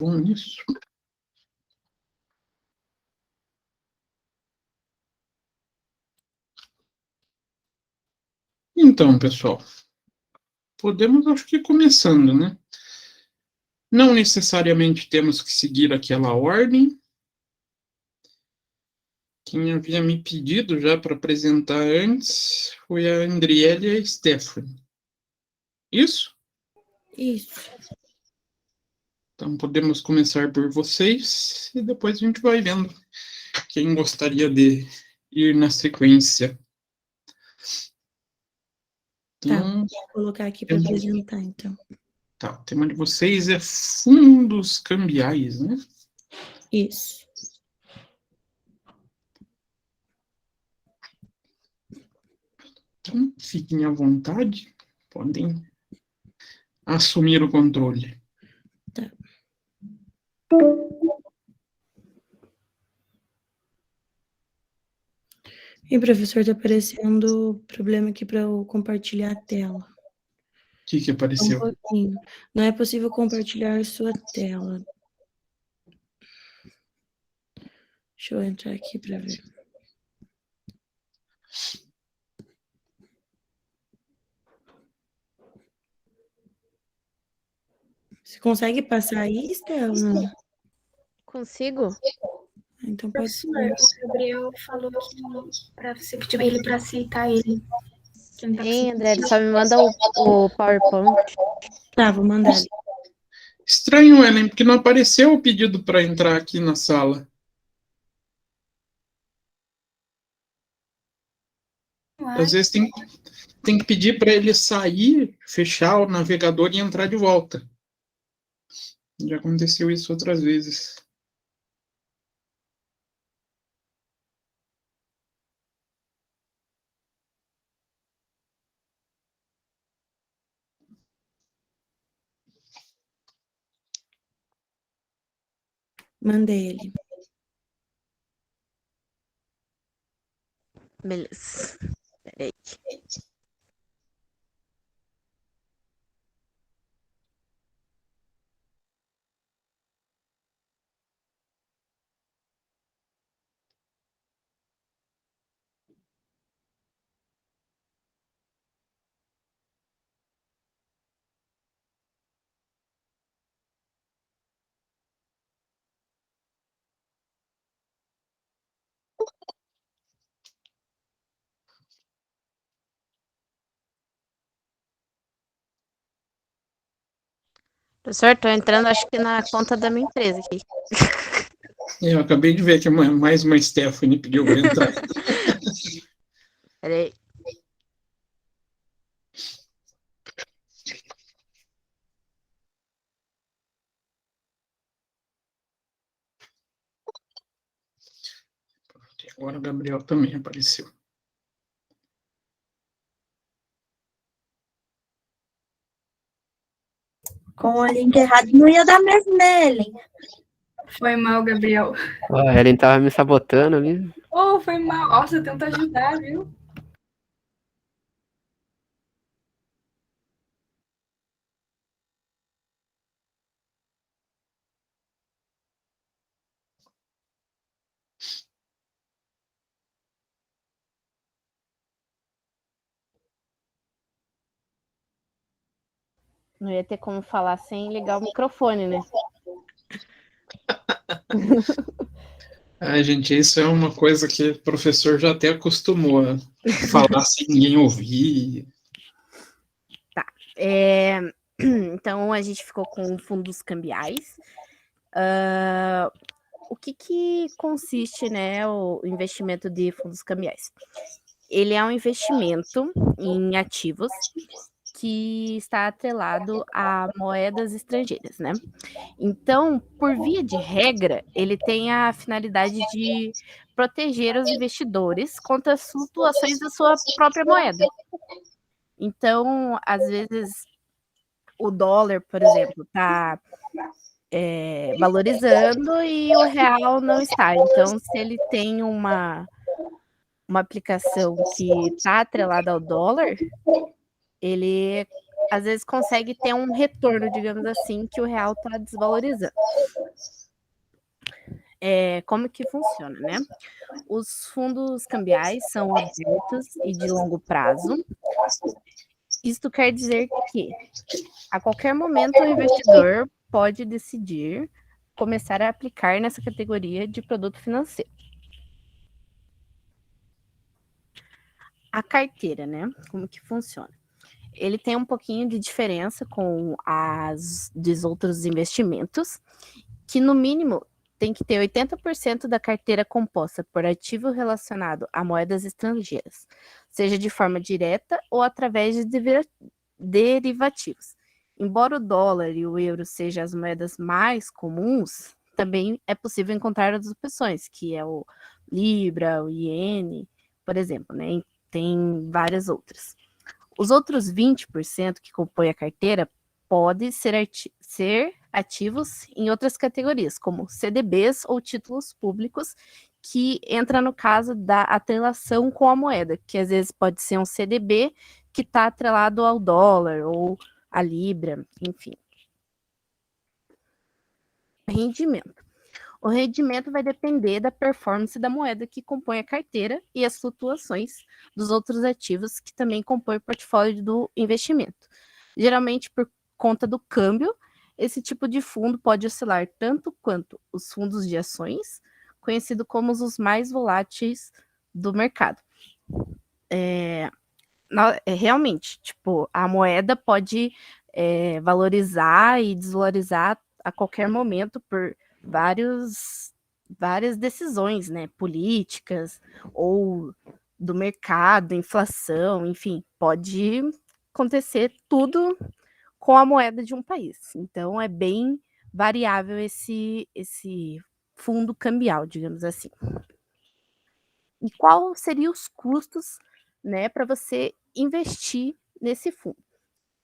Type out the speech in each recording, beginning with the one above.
Bom nisso. Então, pessoal, podemos, acho que, começando, né? Não necessariamente temos que seguir aquela ordem. Quem havia me pedido já para apresentar antes foi a Andriele e a Stephanie. Isso? Isso. Então, podemos começar por vocês e depois a gente vai vendo quem gostaria de ir na sequência. Então, Vou colocar aqui para apresentar, então. Tá, o tema de vocês é fundos cambiais, né? Isso. Então, fiquem à vontade, podem assumir o controle. Tá. E, professor, está aparecendo problema aqui para eu compartilhar a tela. O que apareceu? Um pouquinho. Não é possível compartilhar sua tela. Deixa eu entrar aqui para ver. Você consegue passar aí, Stella? Consigo? Então pode ser. O Gabriel falou que para você pedir ele para aceitar ele. Sim, André, ele só me manda o PowerPoint. Tá, vou mandar. Estranho, Ellen, porque não apareceu o pedido para entrar aqui na sala. Às vezes tem que pedir para ele sair, fechar o navegador e entrar de volta. Já aconteceu isso outras vezes. Mandei ele. Beleza. Peraí. Professor, tô entrando, acho que na conta da minha empresa aqui. Eu acabei de ver que mais uma Stephanie pediu para entrar. Peraí. Agora o Gabriel também apareceu. Com o link errado não ia dar mesmo nele. Foi mal, Gabriel. A Ellen tava me sabotando ali. Oh, foi mal. Nossa, tenta ajudar, viu? Não ia ter como falar sem ligar o microfone, né? Gente, isso é uma coisa que o professor já até acostumou a falar sem ninguém ouvir. Tá. Então, a gente ficou com fundos cambiais. O que consiste, né, o investimento de fundos cambiais? Ele é um investimento em ativos que está atrelado a moedas estrangeiras, né? Então, por via de regra, ele tem a finalidade de proteger os investidores contra as flutuações da sua própria moeda. Então, às vezes, o dólar, por exemplo, está valorizando e o real não está. Então, se ele tem uma aplicação que está atrelada ao dólar, ele às vezes consegue ter um retorno, digamos assim, que o real está desvalorizando. Como que funciona, né? Os fundos cambiais são abertos e de longo prazo. Isto quer dizer que, a qualquer momento, o investidor pode decidir começar a aplicar nessa categoria de produto financeiro. A carteira, né? Como que funciona? Ele tem um pouquinho de diferença com as dos outros investimentos, que no mínimo tem que ter 80% da carteira composta por ativo relacionado a moedas estrangeiras, seja de forma direta ou através de derivativos. Embora o dólar e o euro sejam as moedas mais comuns, também é possível encontrar outras opções, que é o Libra, o Iene, por exemplo, né? Tem várias outras. Os outros 20% que compõem a carteira podem ser ativos em outras categorias, como CDBs ou títulos públicos, que entra no caso da atrelação com a moeda, que às vezes pode ser um CDB que está atrelado ao dólar ou à libra, enfim. Rendimento. O rendimento vai depender da performance da moeda que compõe a carteira e as flutuações dos outros ativos que também compõem o portfólio do investimento. Geralmente, por conta do câmbio, esse tipo de fundo pode oscilar tanto quanto os fundos de ações, conhecidos como os mais voláteis do mercado. Realmente, tipo, a moeda pode valorizar e desvalorizar a qualquer momento por várias decisões, né, políticas ou do mercado, inflação, enfim, pode acontecer tudo com a moeda de um país. Então, é bem variável esse fundo cambial, digamos assim. E qual seriam os custos, né, para você investir nesse fundo?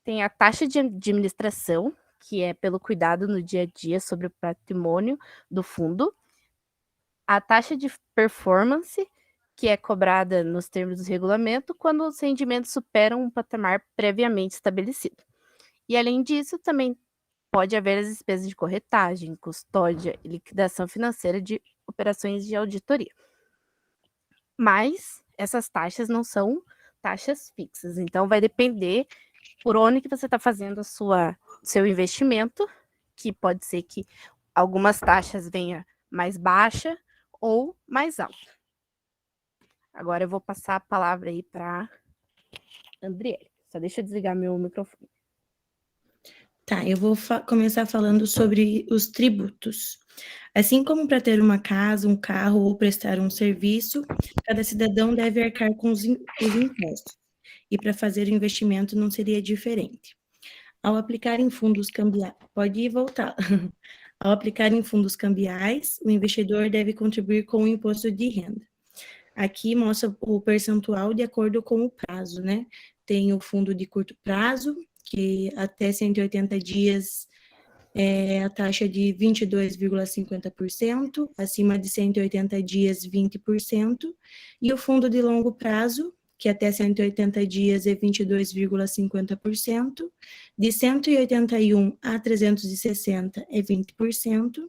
Tem a taxa de administração, que é pelo cuidado no dia a dia sobre o patrimônio do fundo, a taxa de performance, que é cobrada nos termos do regulamento quando os rendimentos superam um patamar previamente estabelecido. E, além disso, também pode haver as despesas de corretagem, custódia e liquidação financeira de operações de auditoria. Mas essas taxas não são taxas fixas, então vai depender por onde que você está fazendo seu investimento, que pode ser que algumas taxas venham mais baixa ou mais alta. Agora eu vou passar a palavra aí para Andriele. Só deixa eu desligar meu microfone. Tá, eu vou começar falando sobre os tributos. Assim como para ter uma casa, um carro ou prestar um serviço, cada cidadão deve arcar com os impostos. E para fazer o investimento não seria diferente. Ao aplicar em fundos cambiais, pode ir voltar. Ao aplicar em fundos cambiais, o investidor deve contribuir com o imposto de renda. Aqui mostra o percentual de acordo com o prazo, né? Tem o fundo de curto prazo, que até 180 dias é a taxa de 22,50%, acima de 180 dias, 20%, e o fundo de longo prazo, que até 180 dias é 22,50%, de 181 a 360 é 20%,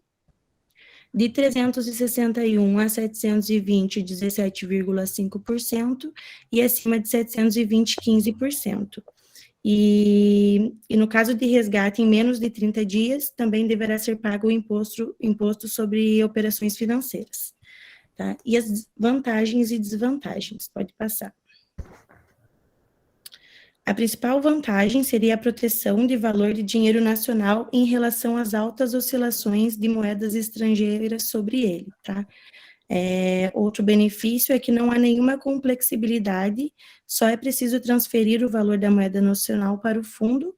de 361 a 720, 17,5%, e acima de 720, 15%. E no caso de resgate em menos de 30 dias, também deverá ser pago o imposto sobre operações financeiras. Tá? E as vantagens e desvantagens, pode passar. A principal vantagem seria a proteção de valor de dinheiro nacional em relação às altas oscilações de moedas estrangeiras sobre ele, tá? Outro benefício é que não há nenhuma complexibilidade, só é preciso transferir o valor da moeda nacional para o fundo,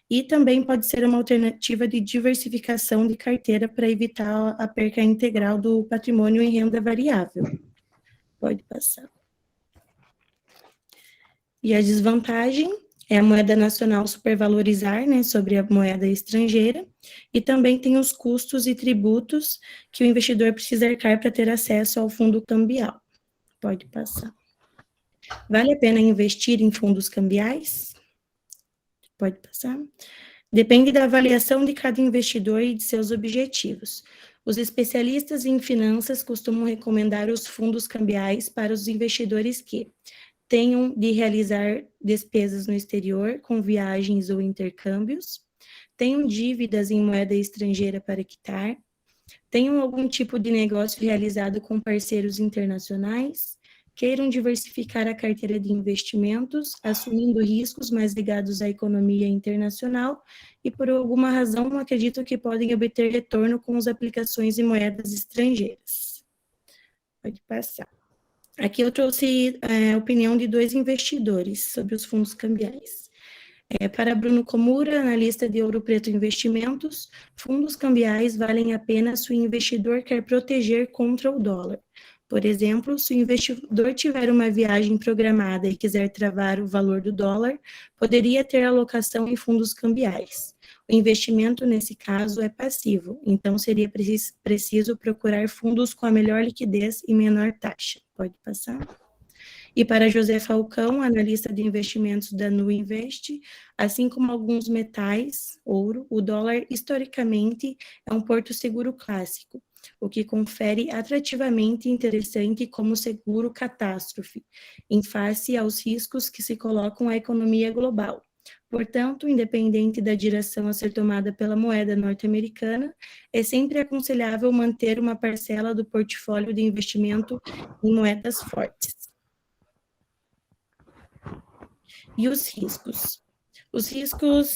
e também pode ser uma alternativa de diversificação de carteira para evitar a perca integral do patrimônio em renda variável. Pode passar. E a desvantagem é a moeda nacional supervalorizar, né, sobre a moeda estrangeira, e também tem os custos e tributos que o investidor precisa arcar para ter acesso ao fundo cambial. Pode passar. Vale a pena investir em fundos cambiais? Pode passar. Depende da avaliação de cada investidor e de seus objetivos. Os especialistas em finanças costumam recomendar os fundos cambiais para os investidores que tenham de realizar despesas no exterior, com viagens ou intercâmbios, tenham dívidas em moeda estrangeira para quitar, tenham algum tipo de negócio realizado com parceiros internacionais, queiram diversificar a carteira de investimentos, assumindo riscos mais ligados à economia internacional e, por alguma razão, acreditam que podem obter retorno com as aplicações em moedas estrangeiras. Pode passar. Aqui eu trouxe a opinião de 2 investidores sobre os fundos cambiais. Para Bruno Komura, analista de Ouro Preto Investimentos, fundos cambiais valem a pena se o investidor quer proteger contra o dólar. Por exemplo, se o investidor tiver uma viagem programada e quiser travar o valor do dólar, poderia ter alocação em fundos cambiais. O investimento, nesse caso, é passivo, então seria preciso procurar fundos com a melhor liquidez e menor taxa. Pode passar. E para José Falcão, analista de investimentos da Nu Invest, assim como alguns metais, ouro, o dólar historicamente é um porto seguro clássico, o que confere atrativamente interessante como seguro catástrofe, em face aos riscos que se colocam à economia global. Portanto, independente da direção a ser tomada pela moeda norte-americana, é sempre aconselhável manter uma parcela do portfólio de investimento em moedas fortes. E os riscos? Os riscos...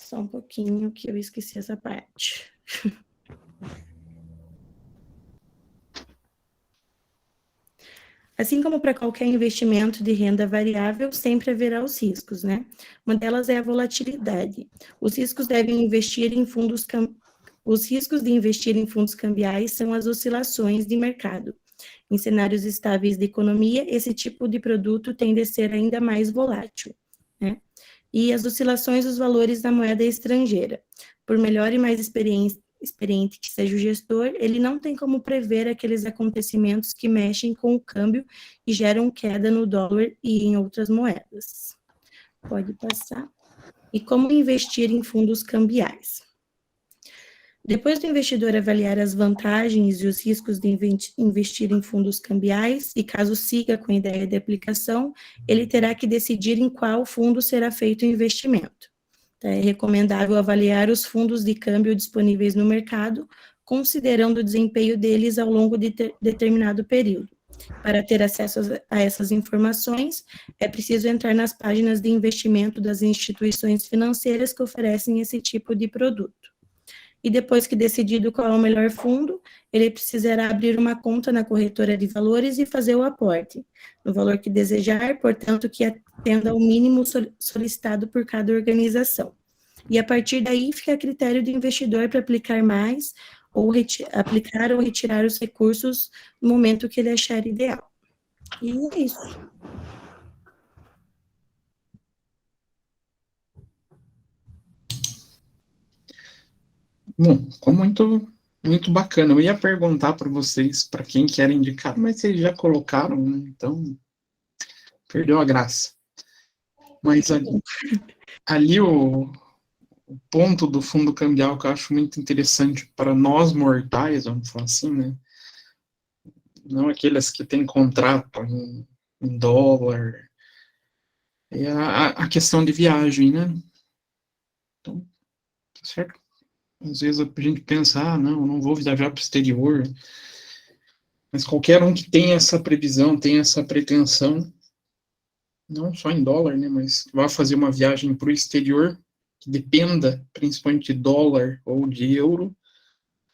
Só um pouquinho que eu esqueci essa parte. Assim como para qualquer investimento de renda variável, sempre haverá os riscos, né? Uma delas é a volatilidade. Os riscos de investir em fundos cambiais são as oscilações de mercado. Em cenários estáveis de economia, esse tipo de produto tende a ser ainda mais volátil, né? E as oscilações dos valores da moeda estrangeira. Por melhor e mais experiente que seja o gestor, ele não tem como prever aqueles acontecimentos que mexem com o câmbio e geram queda no dólar e em outras moedas. Pode passar. E como investir em fundos cambiais? Depois do investidor avaliar as vantagens e os riscos de investir em fundos cambiais, e caso siga com a ideia de aplicação, ele terá que decidir em qual fundo será feito o investimento. É recomendável avaliar os fundos de câmbio disponíveis no mercado, considerando o desempenho deles ao longo de determinado período. Para ter acesso a essas informações, é preciso entrar nas páginas de investimento das instituições financeiras que oferecem esse tipo de produto. E depois que decidido qual é o melhor fundo, ele precisará abrir uma conta na corretora de valores e fazer o aporte, no valor que desejar, portanto, que atenda ao mínimo solicitado por cada organização. E a partir daí fica a critério do investidor para aplicar mais, ou aplicar ou retirar os recursos no momento que ele achar ideal. E é isso. Bom, ficou muito bacana. Eu ia perguntar para vocês, para quem quer indicar, mas vocês já colocaram, né? Então perdeu a graça. Mas ali o ponto do fundo cambial que eu acho muito interessante para nós mortais, vamos falar assim, né? Não aqueles que têm contrato em dólar, é a questão de viagem, né? Então, tá certo? Às vezes a gente pensa, não vou viajar para o exterior, mas qualquer um que tenha essa previsão, tenha essa pretensão, não só em dólar, né, mas vá fazer uma viagem para o exterior, que dependa principalmente de dólar ou de euro,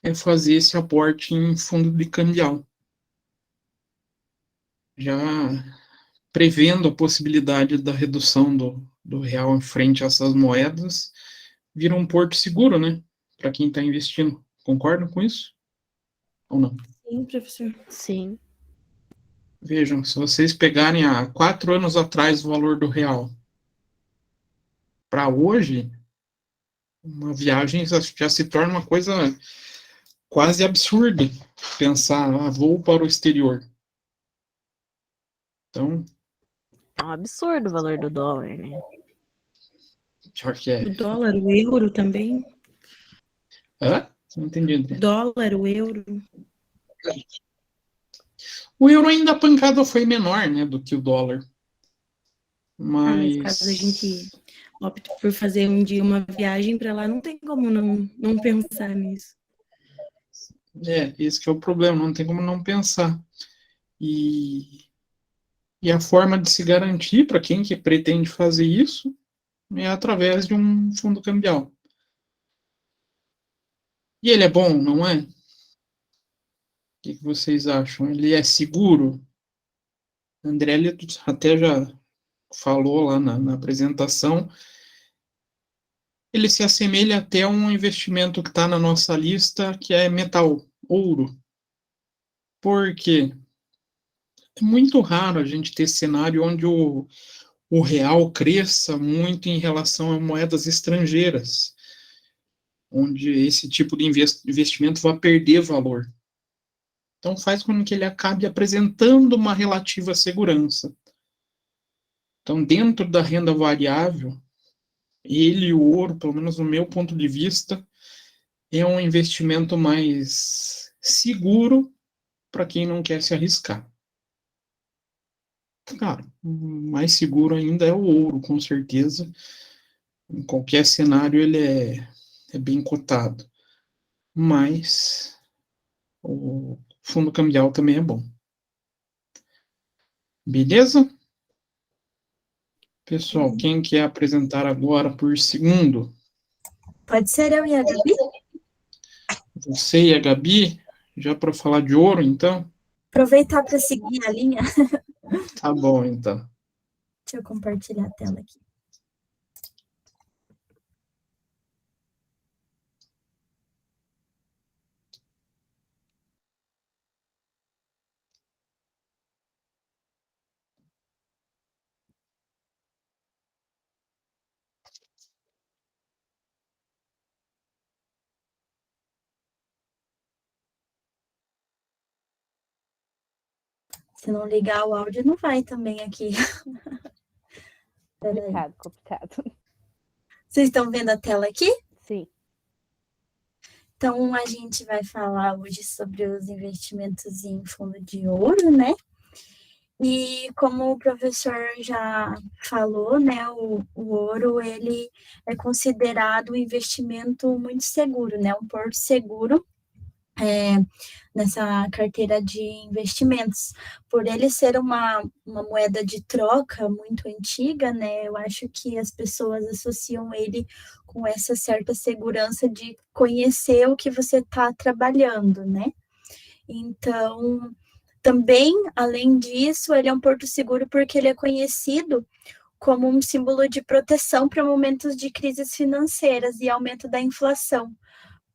é fazer esse aporte em fundo de cambial. Já prevendo a possibilidade da redução do real em frente a essas moedas, vira um porto seguro, né, para quem está investindo. Concordam com isso? Ou não? Sim, professor. Sim. Vejam, se vocês pegarem há 4 anos atrás o valor do real, para hoje, uma viagem já se torna uma coisa quase absurda. Pensar, vou para o exterior. Então... É um absurdo o valor do dólar, né? Pior que é. O dólar, o euro também. Hã? Não entendi, André. Dólar, o euro. O euro ainda a pancada foi menor, né, do que o dólar. Mas caso a gente opte por fazer um dia uma viagem para lá, não tem como não pensar nisso. Esse que é o problema, não tem como não pensar. E a forma de se garantir para quem que pretende fazer isso é através de um fundo cambial. E ele é bom, não é? O que vocês acham? Ele é seguro? A André até já falou lá na apresentação. Ele se assemelha até a um investimento que está na nossa lista, que é metal, ouro. Por quê? É muito raro a gente ter cenário onde o real cresça muito em relação a moedas estrangeiras, onde esse tipo de investimento vai perder valor. Então faz com que ele acabe apresentando uma relativa segurança. Então, dentro da renda variável, ele e o ouro, pelo menos no meu ponto de vista, é um investimento mais seguro para quem não quer se arriscar. Claro, mais seguro ainda é o ouro, com certeza. Em qualquer cenário ele é bem cotado. Mas o fundo cambial também é bom. Beleza? Pessoal, quem quer apresentar agora por segundo? Pode ser eu e a Gabi? Você e a Gabi, já para falar de ouro, então? Aproveitar para seguir a linha. Tá bom, então. Deixa eu compartilhar a tela aqui. Se não ligar o áudio, não vai também aqui. Peraí. Complicado. Vocês estão vendo a tela aqui? Sim. Então, a gente vai falar hoje sobre os investimentos em fundo de ouro, né? E como o professor já falou, né, o ouro, ele é considerado um investimento muito seguro, né? Um porto seguro nessa carteira de investimentos. Por ele ser uma moeda de troca muito antiga, né, eu acho que as pessoas associam ele com essa certa segurança de conhecer o que você está trabalhando, né? Então, também, além disso, ele é um porto seguro porque ele é conhecido como um símbolo de proteção para momentos de crises financeiras e aumento da inflação,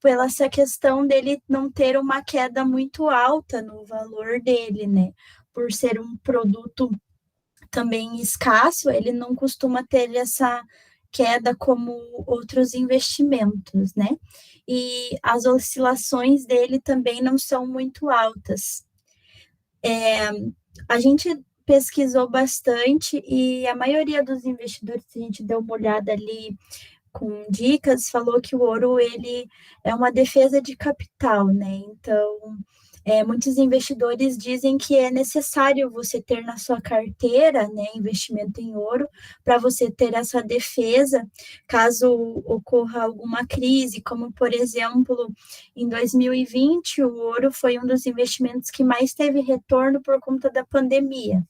pela essa questão dele não ter uma queda muito alta no valor dele, né? Por ser um produto também escasso, ele não costuma ter essa queda como outros investimentos, né? E as oscilações dele também não são muito altas. A gente pesquisou bastante e a maioria dos investidores, a gente deu uma olhada ali com dicas, falou que o ouro ele é uma defesa de capital, né? Então, muitos investidores dizem que é necessário você ter na sua carteira, né, investimento em ouro, para você ter essa defesa caso ocorra alguma crise, como, por exemplo, em 2020, o ouro foi um dos investimentos que mais teve retorno por conta da pandemia.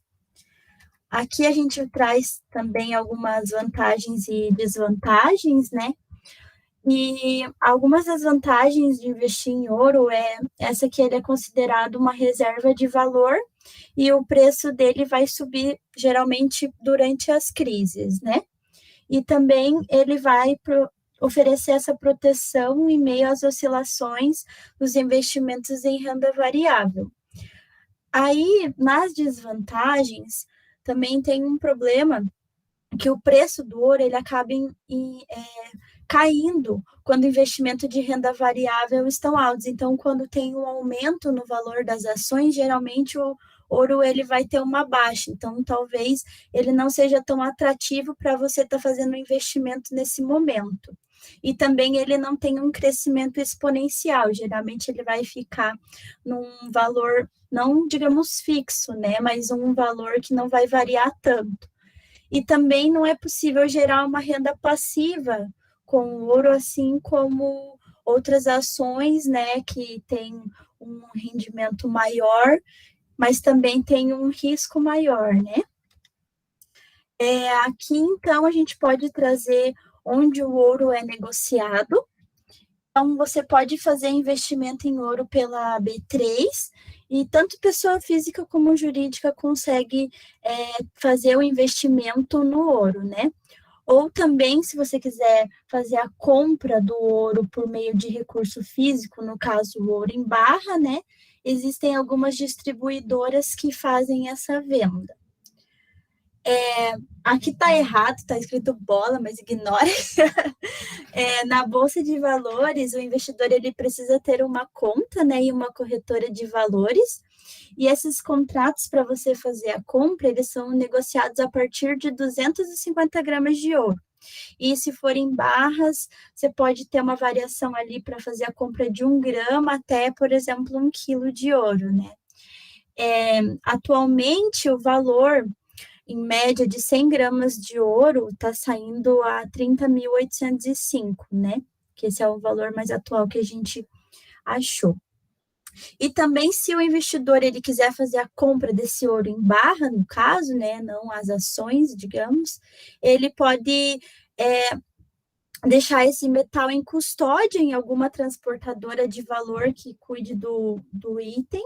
Aqui a gente traz também algumas vantagens e desvantagens, né? E algumas das vantagens de investir em ouro é essa que ele é considerado uma reserva de valor e o preço dele vai subir geralmente durante as crises, né? E também ele vai oferecer essa proteção em meio às oscilações dos investimentos em renda variável. Aí, nas desvantagens, também tem um problema que o preço do ouro ele acaba caindo quando o investimento de renda variável estão altos. Então, quando tem um aumento no valor das ações, geralmente o ouro ele vai ter uma baixa, então talvez ele não seja tão atrativo para você estar fazendo um investimento nesse momento. E também ele não tem um crescimento exponencial, geralmente ele vai ficar num valor, não digamos fixo, né, mas um valor que não vai variar tanto. E também não é possível gerar uma renda passiva com o ouro, assim como outras ações, né, que tem um rendimento maior, mas também tem um risco maior, né? Aqui, então, a gente pode trazer onde o ouro é negociado. Então, você pode fazer investimento em ouro pela B3, e tanto pessoa física como jurídica consegue fazer o investimento no ouro, né? Ou também, se você quiser fazer a compra do ouro por meio de recurso físico, no caso, o ouro em barra, né? Existem algumas distribuidoras que fazem essa venda. Aqui está errado, está escrito bola, mas ignore. Na Bolsa de Valores, o investidor ele precisa ter uma conta, né, e uma corretora de valores. E esses contratos, para você fazer a compra, eles são negociados a partir de 250 gramas de ouro. E se forem barras, você pode ter uma variação ali para fazer a compra de 1 grama até, por exemplo, 1 quilo de ouro, né? Atualmente, o valor, em média, de 100 gramas de ouro está saindo a 30.805, né? Que esse é o valor mais atual que a gente achou. E também, se o investidor ele quiser fazer a compra desse ouro em barra, no caso, né, não as ações, digamos, ele pode deixar esse metal em custódia em alguma transportadora de valor que cuide do item.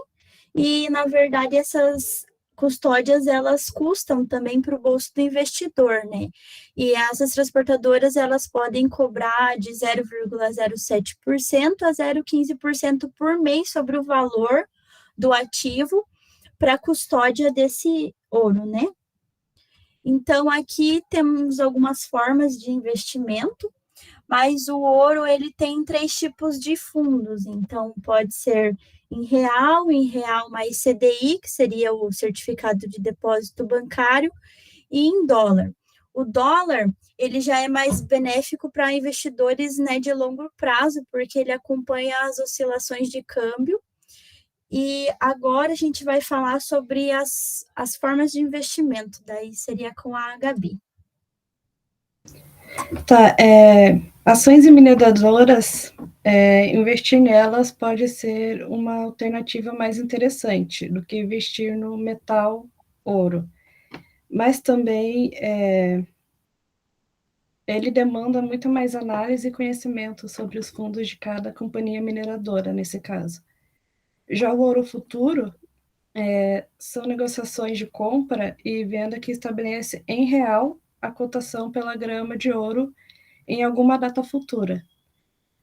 E, na verdade, essas custódias, elas custam também para o bolso do investidor, né? E essas transportadoras, elas podem cobrar de 0,07% a 0,15% por mês sobre o valor do ativo para a custódia desse ouro, né? Então, aqui temos algumas formas de investimento, mas o ouro, ele tem 3 tipos de fundos, então pode ser em real mais CDI, que seria o certificado de depósito bancário, e em dólar. O dólar, ele já é mais benéfico para investidores, né, de longo prazo, porque ele acompanha as oscilações de câmbio. E agora a gente vai falar sobre as formas de investimento, daí seria com a Gabi. Tá, ações e mineradoras, investir nelas pode ser uma alternativa mais interessante do que investir no metal ouro. Mas também ele demanda muito mais análise e conhecimento sobre os fundos de cada companhia mineradora, nesse caso. Já o ouro futuro são negociações de compra e venda que estabelece em real a cotação pela grama de ouro em alguma data futura.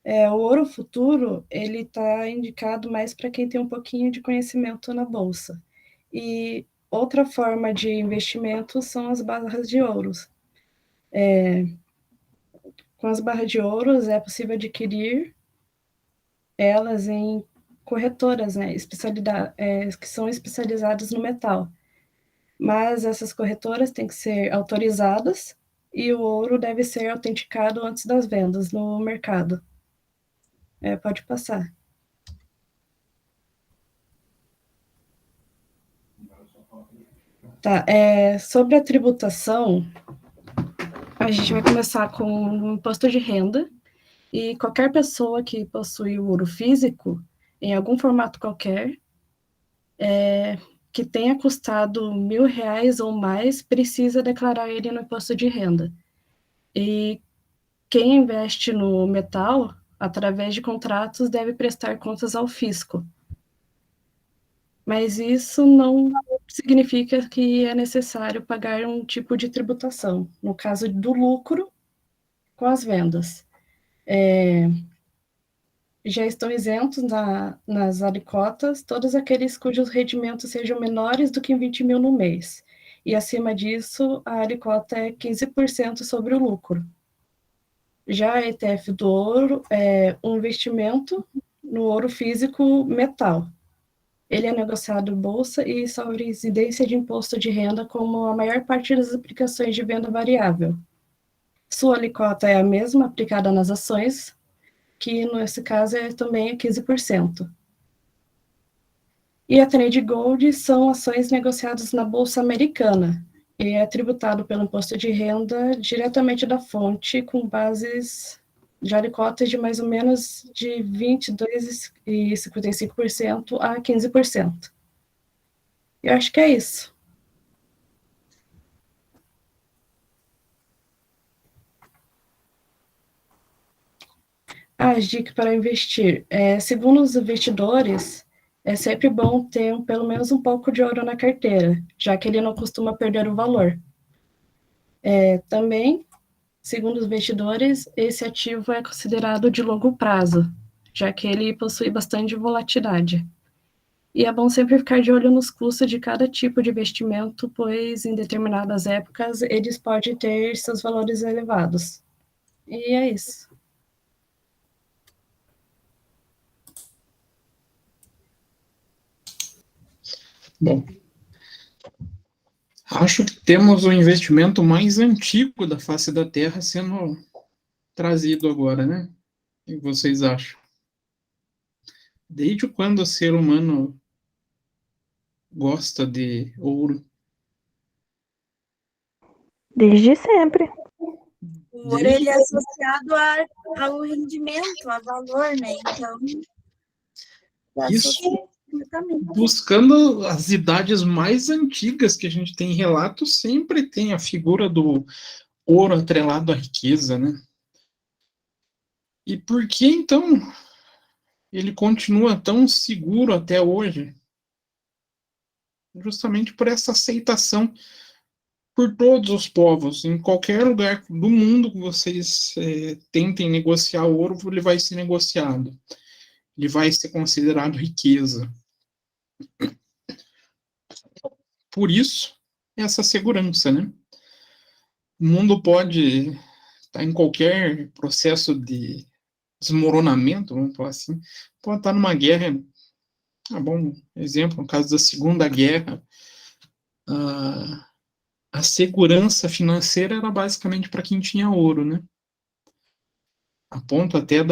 O ouro futuro, ele está indicado mais para quem tem um pouquinho de conhecimento na bolsa. E outra forma de investimento são as barras de ouros. Com as barras de ouros é possível adquirir elas em corretoras, né, que são especializadas no metal. Mas essas corretoras têm que ser autorizadas e o ouro deve ser autenticado antes das vendas no mercado. Pode passar. Tá, sobre a tributação, a gente vai começar com o imposto de renda, e qualquer pessoa que possui o ouro físico, em algum formato qualquer, que tenha custado R$1.000 ou mais, precisa declarar ele no imposto de renda. E quem investe no metal, através de contratos, deve prestar contas ao fisco. Mas isso não significa que é necessário pagar um tipo de tributação, no caso do lucro com as vendas. Já estão isentos nas alíquotas todos aqueles cujos rendimentos sejam menores do que 20 mil no mês. E acima disso, a alíquota é 15% sobre o lucro. Já a ETF do ouro é um investimento no ouro físico metal. Ele é negociado em bolsa e sofre incidência de imposto de renda como a maior parte das aplicações de venda variável. Sua alíquota é a mesma aplicada nas ações, que nesse caso também é 15%. E a Trade Gold são ações negociadas na Bolsa Americana e é tributado pelo imposto de renda diretamente da fonte, com bases de alíquotas de mais ou menos de 22,55% a 15%. Eu acho que é isso. As dicas para investir. Segundo os investidores, é sempre bom ter pelo menos um pouco de ouro na carteira, já que ele não costuma perder o valor. Também, segundo os investidores, esse ativo é considerado de longo prazo, já que ele possui bastante volatilidade. E é bom sempre ficar de olho nos custos de cada tipo de investimento, pois em determinadas épocas eles podem ter seus valores elevados. E é isso. Bom, acho que temos o investimento mais antigo da face da Terra sendo trazido agora, né? O que vocês acham? Desde quando o ser humano gosta de ouro? Desde sempre. O ouro ele é associado ao rendimento, a valor, né? Então, Isso buscando as idades mais antigas que a gente tem relato, sempre tem a figura do ouro atrelado à riqueza, né? E por que, então, ele continua tão seguro até hoje? Justamente por essa aceitação por todos os povos. Em qualquer lugar do mundo que vocês tentem negociar ouro, ele vai ser negociado. Ele vai ser considerado riqueza. Por isso, essa segurança, né? O mundo pode estar em qualquer processo de desmoronamento, vamos falar assim, pode estar numa guerra. Bom exemplo, no caso da Segunda Guerra, a segurança financeira era basicamente para quem tinha ouro, né? A ponto até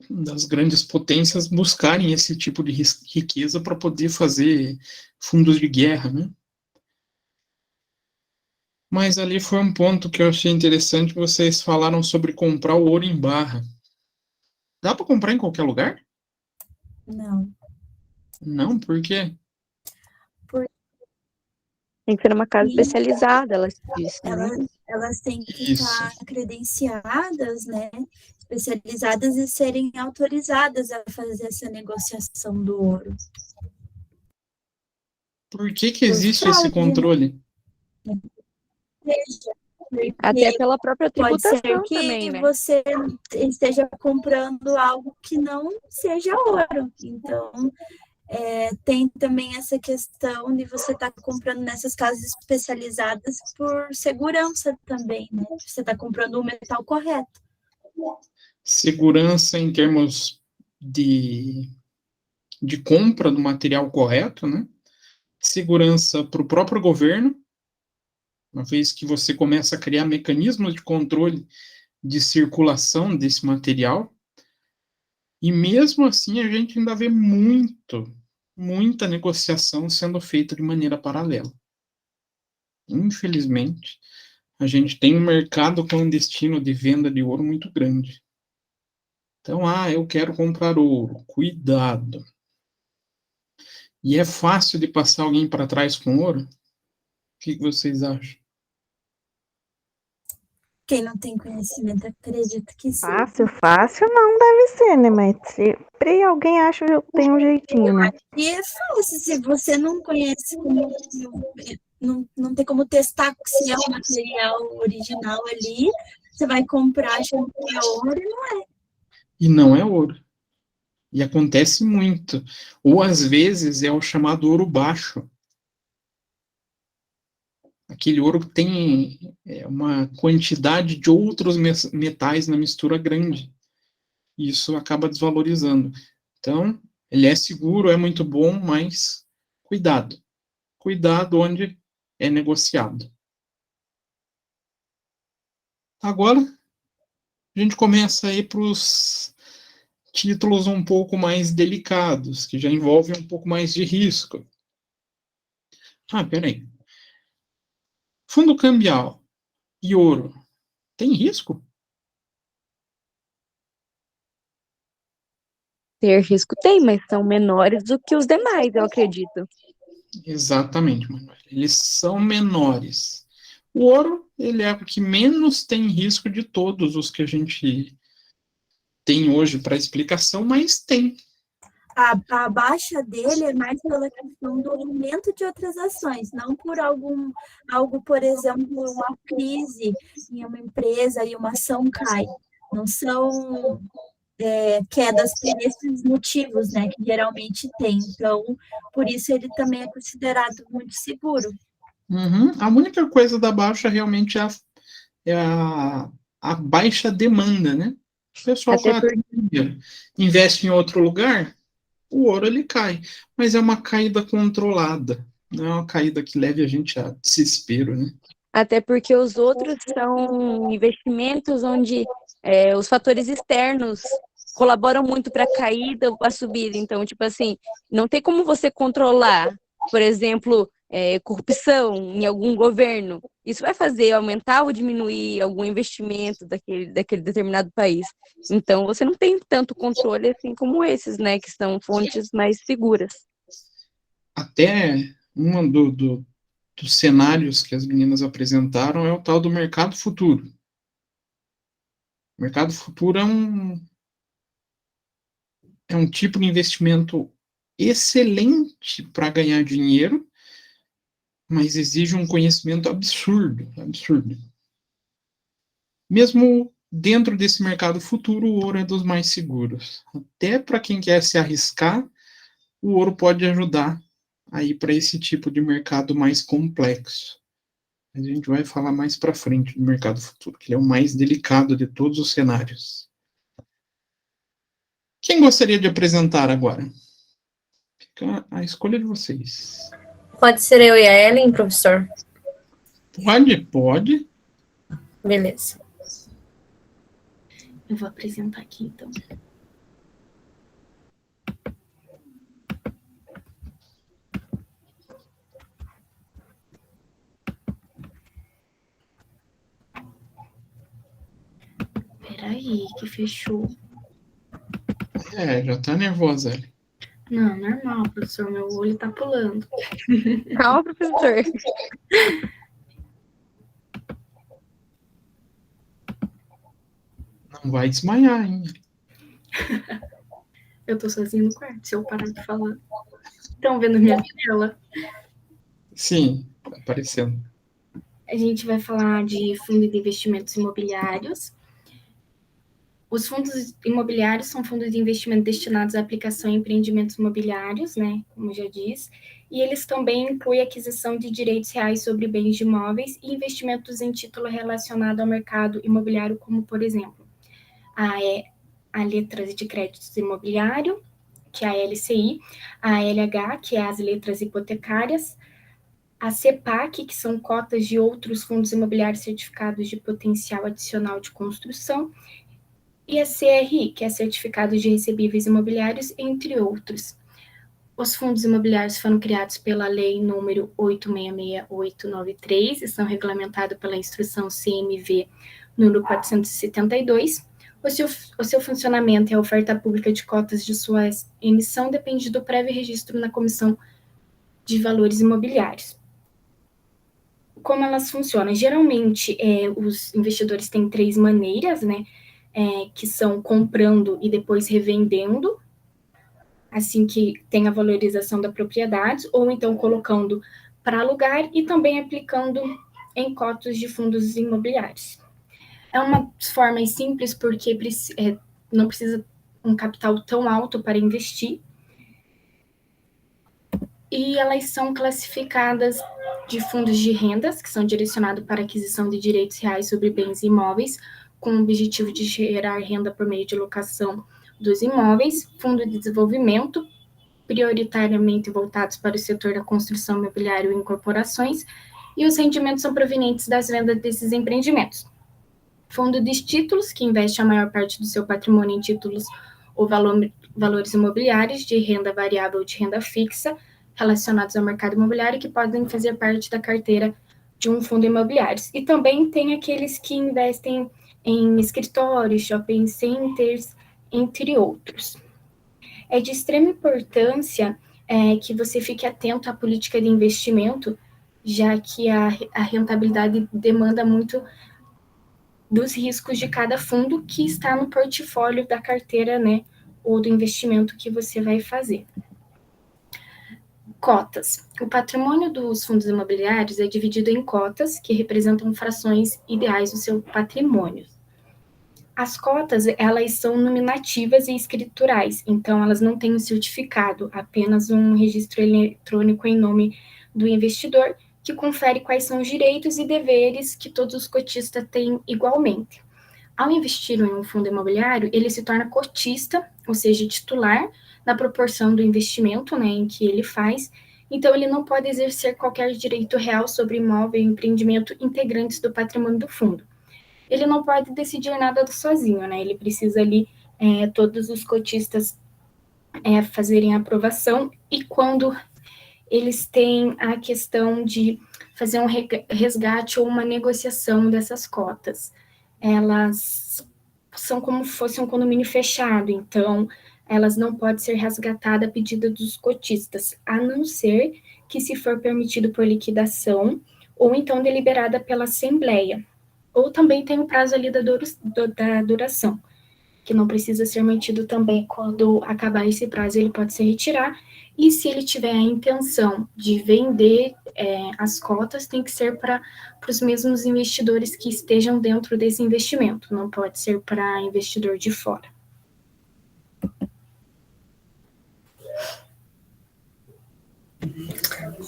das grandes potências buscarem esse tipo de riqueza para poder fazer fundos de guerra, né? Mas ali foi um ponto que eu achei interessante, vocês falaram sobre comprar o ouro em barra. Dá para comprar em qualquer lugar? Não. Não, por quê? Tem que ser uma casa especializada, elas dizem, né? Elas têm que estar credenciadas, né? Especializadas e serem autorizadas a fazer essa negociação do ouro. Por que existe esse controle? Até pela própria tributação pode ser que também, né? você esteja comprando algo que não seja ouro. Então, tem também essa questão de você estar comprando nessas casas especializadas por segurança também, né? Você está comprando o metal correto. Segurança em termos de compra do material correto, né? Segurança para o próprio governo, uma vez que você começa a criar mecanismos de controle de circulação desse material, e mesmo assim a gente ainda vê muita negociação sendo feita de maneira paralela. Infelizmente, a gente tem um mercado clandestino de venda de ouro muito grande. Então, eu quero comprar ouro. Cuidado. E é fácil de passar alguém para trás com ouro? O que vocês acham? Quem não tem conhecimento acredita que sim. Fácil não deve ser, né? Mas sempre alguém acha que tem um jeitinho, né? E é fácil, se você não conhece, não tem como testar se é o material original ali, você vai comprar achando que é ouro e não é. E não é ouro. E acontece muito. Ou, às vezes, é o chamado ouro baixo. Aquele ouro que tem uma quantidade de outros metais na mistura grande. E isso acaba desvalorizando. Então, Ele é seguro, é muito bom, mas cuidado. Cuidado onde é negociado. Agora, a gente começa aí para os títulos um pouco mais delicados, que já envolvem um pouco mais de risco. Peraí. Fundo cambial e ouro, tem risco? Ter risco tem, mas são menores do que os demais, eu acredito. Exatamente, Manuel. Eles são menores. O ouro, ele é o que menos tem risco de todos os que a gente tem hoje para explicação, mas tem. A baixa dele é mais pela questão do aumento de outras ações, não por algo, por exemplo, uma crise em uma empresa e uma ação cai. Não são quedas por esses motivos, né, que geralmente tem. Então, por isso ele também é considerado muito seguro. A única coisa da baixa realmente é a baixa demanda, né? O pessoal investe em outro lugar, o ouro ele cai, mas é uma caída controlada, não é uma caída que leve a gente a desespero, né? Até porque os outros são investimentos onde os fatores externos colaboram muito para a caída ou para a subida. Então, tipo assim, não tem como você controlar, por exemplo, corrupção em algum governo. Isso vai fazer aumentar ou diminuir algum investimento daquele determinado país. Então, você não tem tanto controle assim como esses, né, que são fontes mais seguras. Até uma dos cenários que as meninas apresentaram é o tal do mercado futuro. O mercado futuro é um tipo de investimento excelente para ganhar dinheiro, mas exige um conhecimento absurdo. Mesmo dentro desse mercado futuro, o ouro é dos mais seguros. Até para quem quer se arriscar, o ouro pode ajudar a ir para esse tipo de mercado mais complexo. A gente vai falar mais para frente do mercado futuro, que é o mais delicado de todos os cenários. Quem gostaria de apresentar agora? Fica a escolha de vocês. Pode ser eu e a Ellen, professor? Pode. Beleza. Eu vou apresentar aqui, então. Peraí, que fechou. Já tá nervosa, Ellen. Não, normal, professor. Meu olho tá pulando. Calma, professor. Não vai desmaiar, hein? Eu tô sozinha no quarto, se eu parar de falar. Estão vendo minha tela? Sim, tá aparecendo. A gente vai falar de fundo de investimentos imobiliários. Os fundos imobiliários são fundos de investimento destinados à aplicação em empreendimentos imobiliários, né, como já diz, e eles também incluem a aquisição de direitos reais sobre bens de imóveis e investimentos em título relacionado ao mercado imobiliário, como, por exemplo, a letras de créditos imobiliário, que é a LCI, a LH, que é as letras hipotecárias, a CEPAC, que são cotas de outros fundos imobiliários certificados de potencial adicional de construção, e a CRI, que é certificado de recebíveis imobiliários, entre outros. Os fundos imobiliários foram criados pela Lei número 866893 e são regulamentados pela Instrução CMV número 472. O seu funcionamento e a oferta pública de cotas de sua emissão depende do prévio registro na Comissão de Valores Imobiliários. Como elas funcionam? Geralmente, os investidores têm 3 maneiras, né? Que são comprando e depois revendendo, assim que tem a valorização da propriedade, ou então colocando para alugar e também aplicando em cotas de fundos imobiliários. É uma forma simples porque não precisa um capital tão alto para investir, e elas são classificadas de fundos de rendas, que são direcionados para aquisição de direitos reais sobre bens imóveis, com o objetivo de gerar renda por meio de locação dos imóveis, fundo de desenvolvimento, prioritariamente voltados para o setor da construção imobiliária e incorporações, e os rendimentos são provenientes das vendas desses empreendimentos. Fundo de títulos, que investe a maior parte do seu patrimônio em títulos ou valores imobiliários de renda variável ou de renda fixa relacionados ao mercado imobiliário, que podem fazer parte da carteira de um fundo imobiliário. E também tem aqueles que investem em escritórios, shopping centers, entre outros. É de extrema importância que você fique atento à política de investimento, já que a rentabilidade demanda muito dos riscos de cada fundo que está no portfólio da carteira, né, ou do investimento que você vai fazer. Cotas. O patrimônio dos fundos imobiliários é dividido em cotas, que representam frações ideais do seu patrimônio. As cotas, elas são nominativas e escriturais, então elas não têm um certificado, apenas um registro eletrônico em nome do investidor, que confere quais são os direitos e deveres que todos os cotistas têm igualmente. Ao investir em um fundo imobiliário, ele se torna cotista, ou seja, titular, na proporção do investimento, né, em que ele faz. Então, ele não pode exercer qualquer direito real sobre imóvel e empreendimento integrantes do patrimônio do fundo. Ele não pode decidir nada sozinho, né? Ele precisa ali todos os cotistas fazerem a aprovação, e quando eles têm a questão de fazer um resgate ou uma negociação dessas cotas, elas são como se fosse um condomínio fechado, então elas não podem ser resgatadas a pedido dos cotistas, a não ser que se for permitido por liquidação ou então deliberada pela Assembleia. Ou também tem o prazo ali da duração, que não precisa ser mantido também. Quando acabar esse prazo, ele pode se retirar. E se ele tiver a intenção de vender as cotas, tem que ser para os mesmos investidores que estejam dentro desse investimento. Não pode ser para investidor de fora.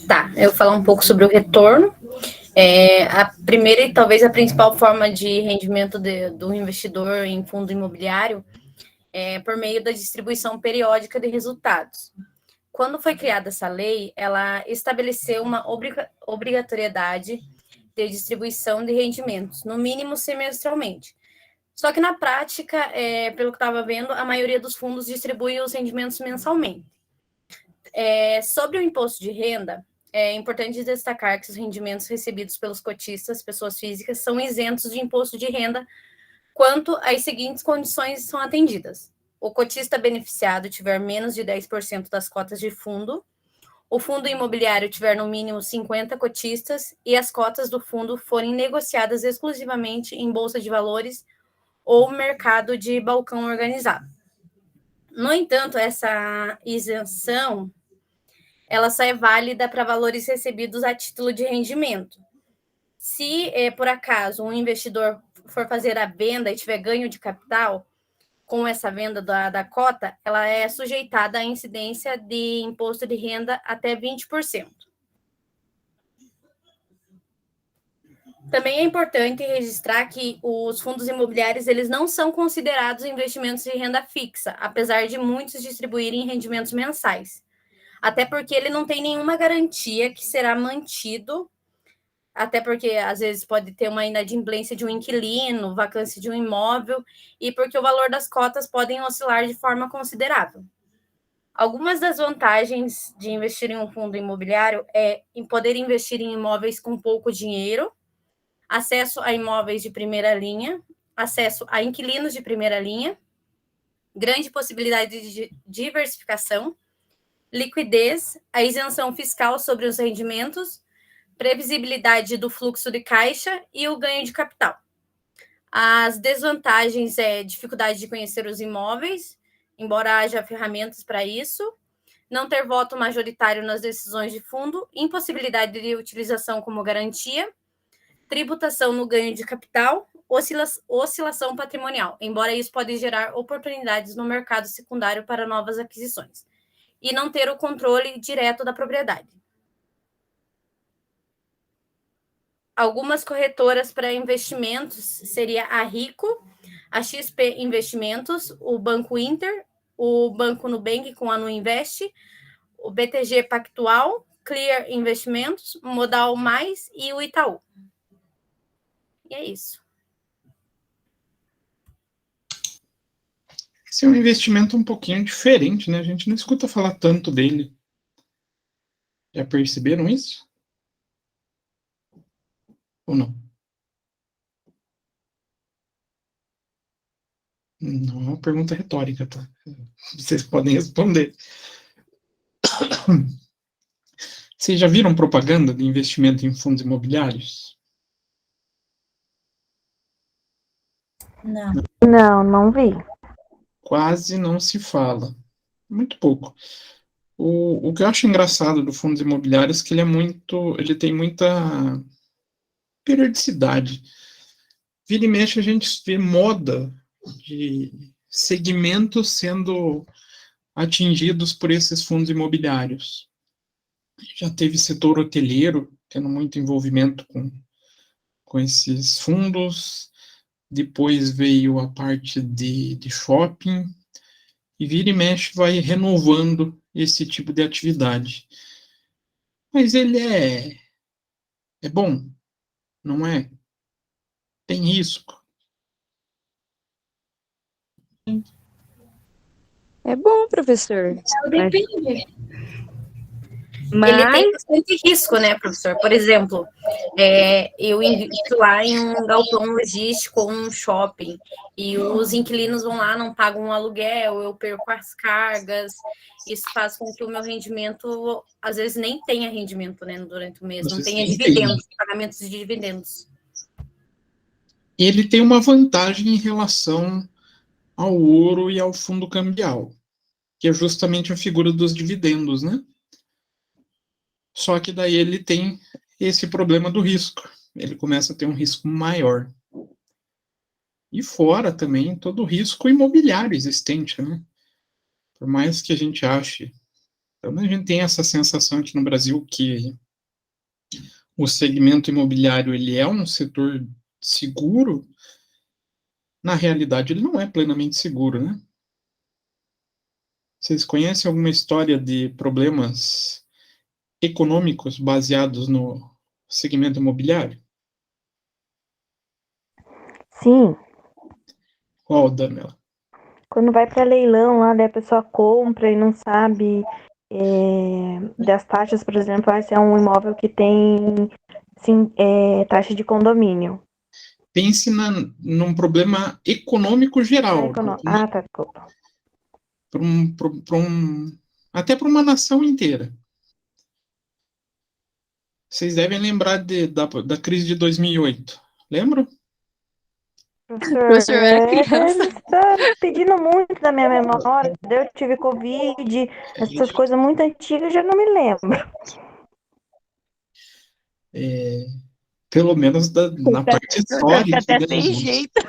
Tá, eu vou falar um pouco sobre o retorno. A primeira e talvez a principal forma de rendimento do investidor em fundo imobiliário é por meio da distribuição periódica de resultados. Quando foi criada essa lei, ela estabeleceu uma obrigatoriedade de distribuição de rendimentos, no mínimo semestralmente. Só que na prática, pelo que estava vendo, a maioria dos fundos distribui os rendimentos mensalmente. Sobre o imposto de renda, é importante destacar que os rendimentos recebidos pelos cotistas, pessoas físicas, são isentos de imposto de renda quanto às seguintes condições são atendidas. O cotista beneficiado tiver menos de 10% das cotas de fundo, o fundo imobiliário tiver no mínimo 50 cotistas e as cotas do fundo forem negociadas exclusivamente em bolsa de valores ou mercado de balcão organizado. No entanto, essa isenção ela só é válida para valores recebidos a título de rendimento. Se, por acaso, um investidor for fazer a venda e tiver ganho de capital com essa venda da cota, ela é sujeitada à incidência de imposto de renda até 20%. Também é importante registrar que os fundos imobiliários eles não são considerados investimentos de renda fixa, apesar de muitos distribuírem rendimentos mensais. Até porque ele não tem nenhuma garantia que será mantido, até porque às vezes pode ter uma inadimplência de um inquilino, vacância de um imóvel, e porque o valor das cotas podem oscilar de forma considerável. Algumas das vantagens de investir em um fundo imobiliário é em poder investir em imóveis com pouco dinheiro, acesso a imóveis de primeira linha, acesso a inquilinos de primeira linha, grande possibilidade de diversificação, liquidez, a isenção fiscal sobre os rendimentos, previsibilidade do fluxo de caixa e o ganho de capital. As desvantagens é dificuldade de conhecer os imóveis, embora haja ferramentas para isso, não ter voto majoritário nas decisões de fundo, impossibilidade de utilização como garantia, tributação no ganho de capital, oscilação patrimonial, embora isso pode gerar oportunidades no mercado secundário para novas aquisições, e não ter o controle direto da propriedade. Algumas corretoras para investimentos seria a Rico, a XP Investimentos, o Banco Inter, o Banco Nubank com a Nuinvest, o BTG Pactual, Clear Investimentos, Modal Mais e o Itaú. E é isso. Esse é um investimento um pouquinho diferente, né? A gente não escuta falar tanto dele. Já perceberam isso? Ou não? Não é uma pergunta retórica, tá? Vocês podem responder. Vocês já viram propaganda de investimento em fundos imobiliários? Não, não vi. Quase não se fala. Muito pouco. O que eu acho engraçado do fundos imobiliários é que ele tem muita periodicidade. Vira e mexe a gente vê moda de segmentos sendo atingidos por esses fundos imobiliários. Já teve setor hoteleiro tendo muito envolvimento com esses fundos, depois veio a parte de shopping, e vira e mexe vai renovando esse tipo de atividade. Mas ele é bom, não é? Tem risco. É bom, professor. Depende. Ele tem Mas bastante risco, né, professor? Por exemplo, eu invisto lá em um galpão logístico ou um shopping, e os inquilinos vão lá, não pagam um aluguel, eu perco as cargas, isso faz com que o meu rendimento, às vezes, nem tenha rendimento, né, durante o mês, não tenha dividendos, pagamentos de dividendos. Ele tem uma vantagem em relação ao ouro e ao fundo cambial, que é justamente a figura dos dividendos, né? Só que daí ele tem esse problema do risco. Ele começa a ter um risco maior. E fora também todo o risco imobiliário existente, né? Por mais que a gente ache, então a gente tem essa sensação aqui no Brasil que o segmento imobiliário ele é um setor seguro, na realidade ele não é plenamente seguro, né? Vocês conhecem alguma história de problemas econômicos baseados no segmento imobiliário? Sim, Qual, Daniela? quando vai para leilão lá, daí a pessoa compra e não sabe das taxas, por exemplo, se é um imóvel que tem taxa de condomínio. Pense num problema econômico geral. Ah, tá, desculpa. Até para uma nação inteira. Vocês devem lembrar da crise de 2008. Lembram? professor era criança. Você está pedindo muito da minha memória. Eu tive Covid, essas coisas muito antigas, eu já não me lembro. Pelo menos na parte histórica. Até sem jeito.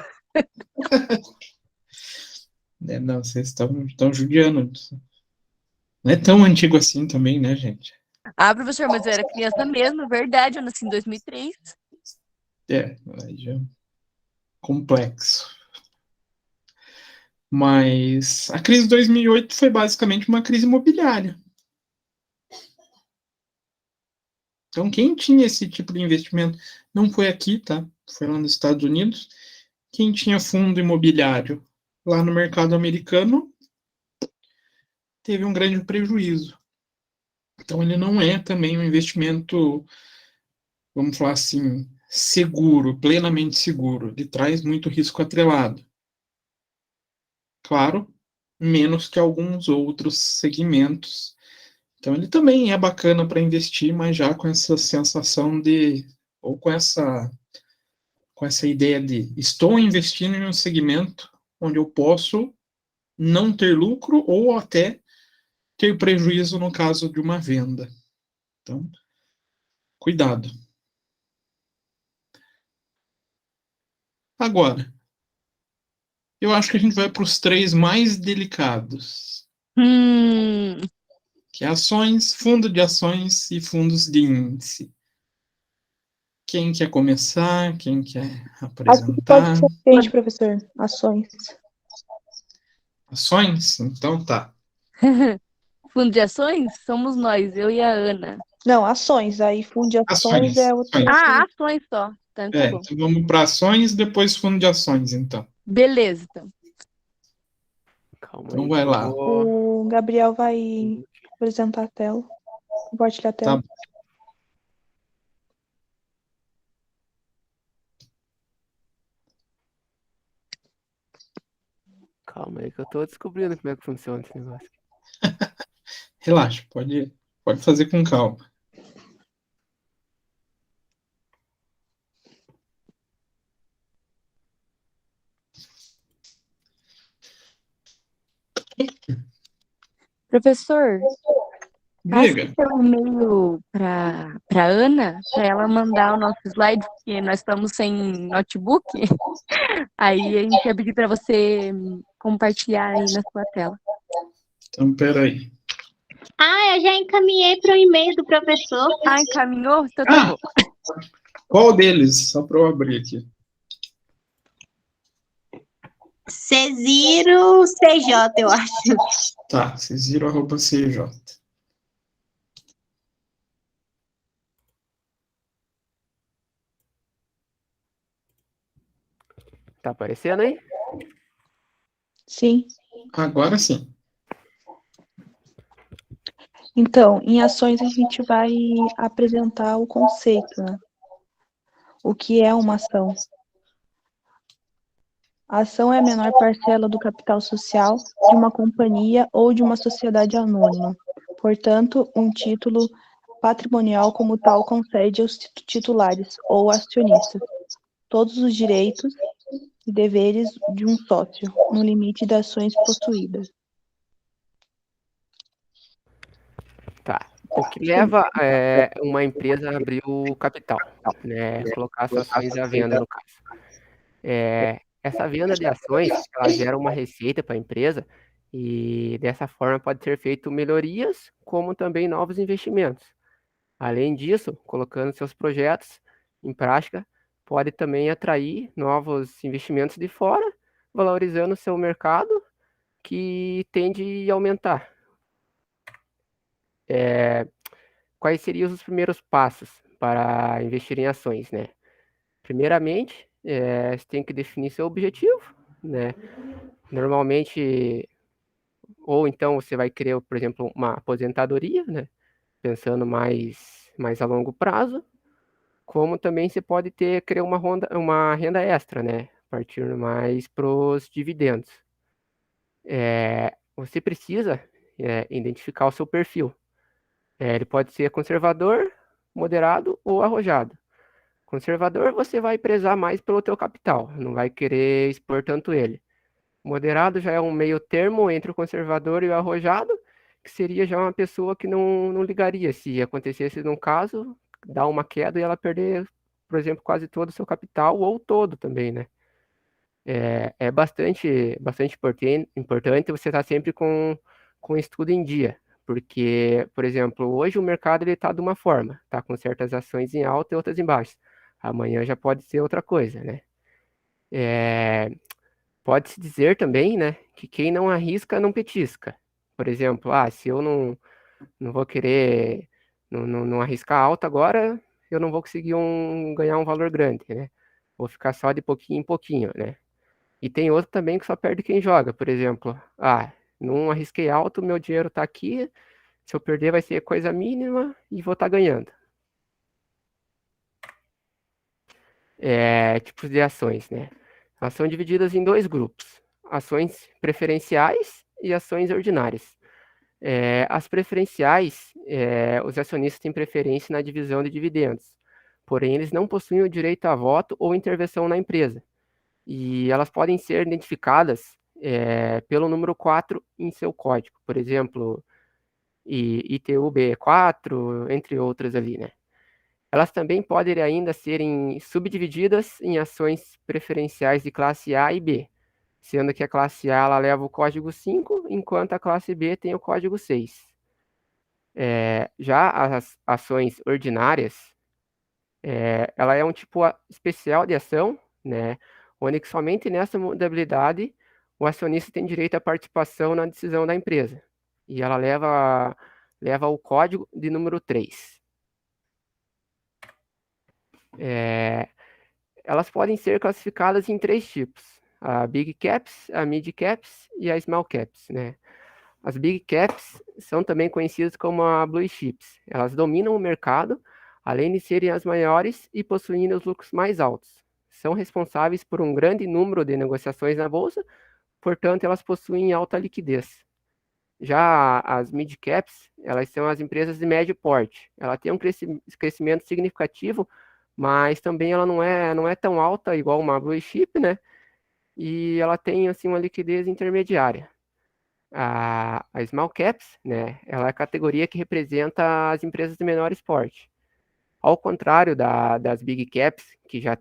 Não, vocês estão judiando. Não é tão antigo assim também, né, gente? Ah, professor, mas eu era criança mesmo, verdade, eu nasci em 2003. Aí já é complexo. Mas a crise de 2008 foi basicamente uma crise imobiliária. Então, quem tinha esse tipo de investimento, não foi aqui, tá? Foi lá nos Estados Unidos. Quem tinha fundo imobiliário lá no mercado americano teve um grande prejuízo. Então, ele não é também um investimento, vamos falar assim, seguro, plenamente seguro. Ele traz muito risco atrelado. Claro, menos que alguns outros segmentos. Então, ele também é bacana para investir, mas já com essa sensação ou com essa ideia de estou investindo em um segmento onde eu posso não ter lucro ou até ter prejuízo no caso de uma venda. Então, cuidado. Agora, eu acho que a gente vai para os 3 mais delicados. Que é ações, fundo de ações e fundos de índice. Quem quer começar? Quem quer apresentar? Pode ser frente, professor. Ações. Ações? Então tá. Fundo de ações? Somos nós, eu e a Ana. Não, ações. Aí fundo de ações Ações. é outra. Ações. Ah, ações só. Então tá bom. Então vamos para ações, depois fundo de ações, então. Beleza, então. Calma Então aí. vai lá. O Gabriel vai apresentar a tela. Compartilhar a tela. Tá. Calma aí que eu tô descobrindo como é que funciona esse negócio. Relaxa, pode fazer com calma. Professor, passe Diga. seu e-mail para Ana, para ela mandar o nosso slide, porque nós estamos sem notebook. Aí a gente ia pedir para você compartilhar aí na sua tela. Então, peraí. Eu já encaminhei para o e-mail do professor. Ah, encaminhou? Então tá bom. Qual deles? Só para eu abrir aqui. Ceziro CJ, eu acho. Tá, ceziro@cj. Tá aparecendo aí? Sim. Agora sim. Então, em ações a gente vai apresentar o conceito, né? O que é uma ação? A ação é a menor parcela do capital social de uma companhia ou de uma sociedade anônima. Portanto, um título patrimonial como tal concede aos titulares ou acionistas todos os direitos e deveres de um sócio, no limite das ações possuídas. Tá. O que leva uma empresa a abrir o capital, né? Colocar suas ações à venda, no caso. Essa venda de ações, ela gera uma receita para a empresa e dessa forma pode ser feito melhorias, como também novos investimentos. Além disso, colocando seus projetos em prática, pode também atrair novos investimentos de fora, valorizando seu mercado, que tende a aumentar. Quais seriam os primeiros passos para investir em ações, né? Primeiramente, você tem que definir seu objetivo, né? Normalmente, ou então você vai querer, por exemplo, uma aposentadoria, né? Pensando mais a longo prazo, como também você pode criar uma renda extra, né? Partindo mais para os dividendos. Você precisa identificar o seu perfil. Ele pode ser conservador, moderado ou arrojado. Conservador, você vai prezar mais pelo teu capital, não vai querer expor tanto ele. Moderado já é um meio termo entre o conservador e o arrojado, que seria já uma pessoa que não ligaria se acontecesse num caso, dar uma queda e ela perder, por exemplo, quase todo o seu capital, ou todo também, né? É bastante importante você estar sempre com o estudo em dia, porque, por exemplo, hoje o mercado está de uma forma, está com certas ações em alta e outras em baixa. Amanhã já pode ser outra coisa, né? Pode-se dizer também, né, que quem não arrisca não petisca. Por exemplo, se eu não vou querer, não arriscar alta agora, eu não vou conseguir ganhar um valor grande, né? Vou ficar só de pouquinho em pouquinho, né? E tem outro também que só perde quem joga. Por exemplo, não arrisquei alto, meu dinheiro está aqui, se eu perder vai ser coisa mínima e vou estar ganhando. Tipos de ações, né? Elas são divididas em dois grupos: ações preferenciais e ações ordinárias. As preferenciais, os acionistas têm preferência na divisão de dividendos, porém eles não possuem o direito a voto ou intervenção na empresa. E elas podem ser identificadas pelo número 4 em seu código, por exemplo, ITUB4, entre outras ali, né? Elas também podem ainda serem subdivididas em ações preferenciais de classe A e B, sendo que a classe A ela leva o código 5, enquanto a classe B tem o código 6. Já as ações ordinárias, ela é um tipo especial de ação, né, onde que somente nessa modalidade o acionista tem direito à participação na decisão da empresa. e ela leva o código de número 3. Elas podem ser classificadas em 3 tipos: a Big Caps, a Mid Caps e a Small Caps, né? As Big Caps são também conhecidas como a Blue Chips. Elas dominam o mercado, além de serem as maiores e possuindo os lucros mais altos. São responsáveis por um grande número de negociações na bolsa, portanto, elas possuem alta liquidez. Já as Mid Caps, elas são as empresas de médio porte. Ela tem um crescimento significativo, mas também ela não é tão alta igual uma Blue Chip, né? E ela tem assim uma liquidez intermediária. A Small Caps, né? Ela é a categoria que representa as empresas de menor porte. Ao contrário das Big Caps, que já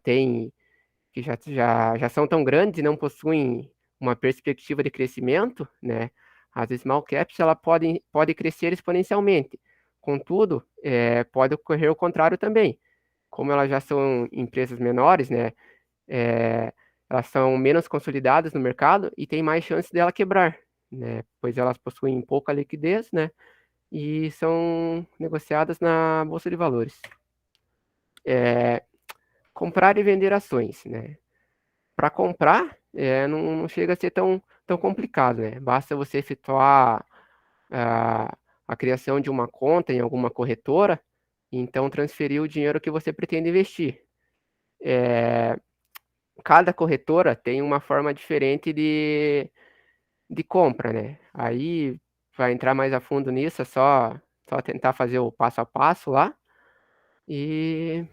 são tão grandes e não possuem uma perspectiva de crescimento, né? As Small Caps ela pode crescer exponencialmente. Contudo, pode ocorrer o contrário também. Como elas já são empresas menores, né? Elas são menos consolidadas no mercado e tem mais chance dela quebrar, né? Pois elas possuem pouca liquidez, né? E são negociadas na Bolsa de Valores. Comprar e vender ações, né? Para comprar, não chega a ser tão complicado, né? Basta você efetuar a criação de uma conta em alguma corretora e então transferir o dinheiro que você pretende investir. Cada corretora tem uma forma diferente de compra, né? Aí, vai entrar mais a fundo nisso, é só tentar fazer o passo a passo lá. E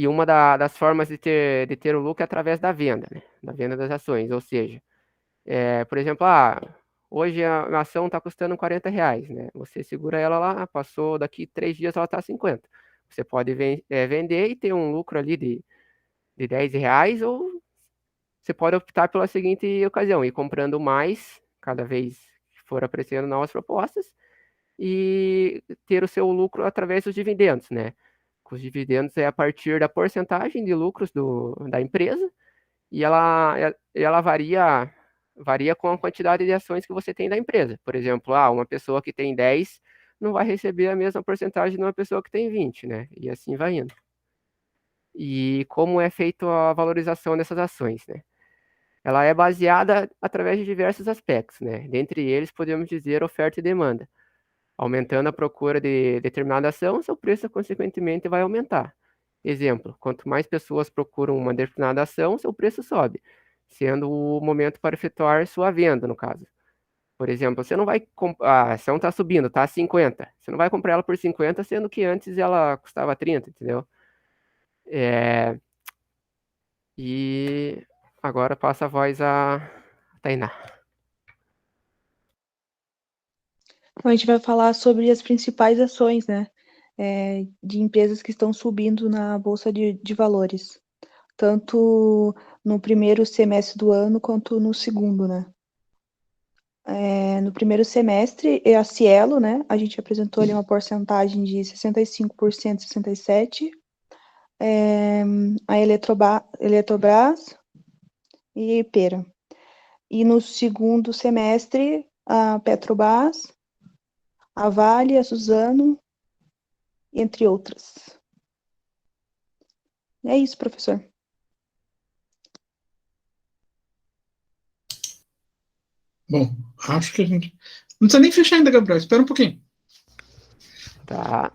uma das formas de ter o lucro é através da venda, né? Da venda das ações, ou seja, por exemplo, hoje a ação está custando R$40, né? Você segura ela lá, passou daqui 3 dias ela está 50. Você pode vender e ter um lucro ali de R$10, ou você pode optar pela seguinte ocasião, ir comprando mais, cada vez que for aparecendo novas propostas, e ter o seu lucro através dos dividendos, né? Os dividendos é a partir da porcentagem de lucros da empresa, e ela varia com a quantidade de ações que você tem da empresa. Por exemplo, uma pessoa que tem 10 não vai receber a mesma porcentagem de uma pessoa que tem 20, né? E assim vai indo. E como é feita a valorização dessas ações, né? Ela é baseada através de diversos aspectos, né? Dentre eles, podemos dizer oferta e demanda. Aumentando a procura de determinada ação, seu preço, consequentemente, vai aumentar. Exemplo, quanto mais pessoas procuram uma determinada ação, seu preço sobe, sendo o momento para efetuar sua venda, no caso. Por exemplo, você não vai a ação está subindo, está a 50. Você não vai comprar ela por 50, sendo que antes ela custava 30, entendeu? E agora passa a voz a Tainá. Então, a gente vai falar sobre as principais ações, né, de empresas que estão subindo na Bolsa de Valores, tanto no primeiro semestre do ano quanto no segundo, né. No primeiro semestre, a Cielo, né, a gente apresentou ali uma porcentagem de 65%, 67%, a Eletrobras e Pera. E no segundo semestre, a Petrobras, a Vale, a Suzano, entre outras. É isso, professor. Bom, acho que a gente... Não precisa nem fechar ainda, Gabriel. Espera um pouquinho. Tá.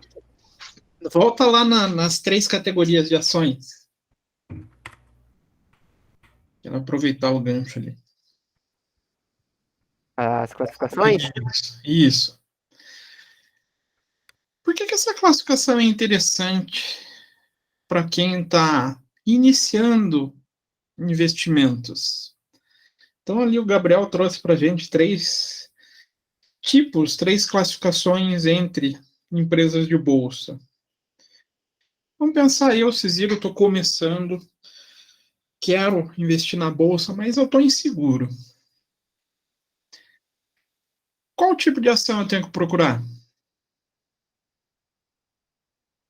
Volta lá nas 3 categorias de ações. Quero aproveitar o gancho ali. As classificações? Isso. Por que essa classificação é interessante para quem está iniciando investimentos? Então, ali o Gabriel trouxe para a gente 3 tipos, 3 classificações entre empresas de bolsa. Vamos pensar, eu, Ciziro, estou começando, quero investir na bolsa, mas eu estou inseguro. Qual tipo de ação eu tenho que procurar?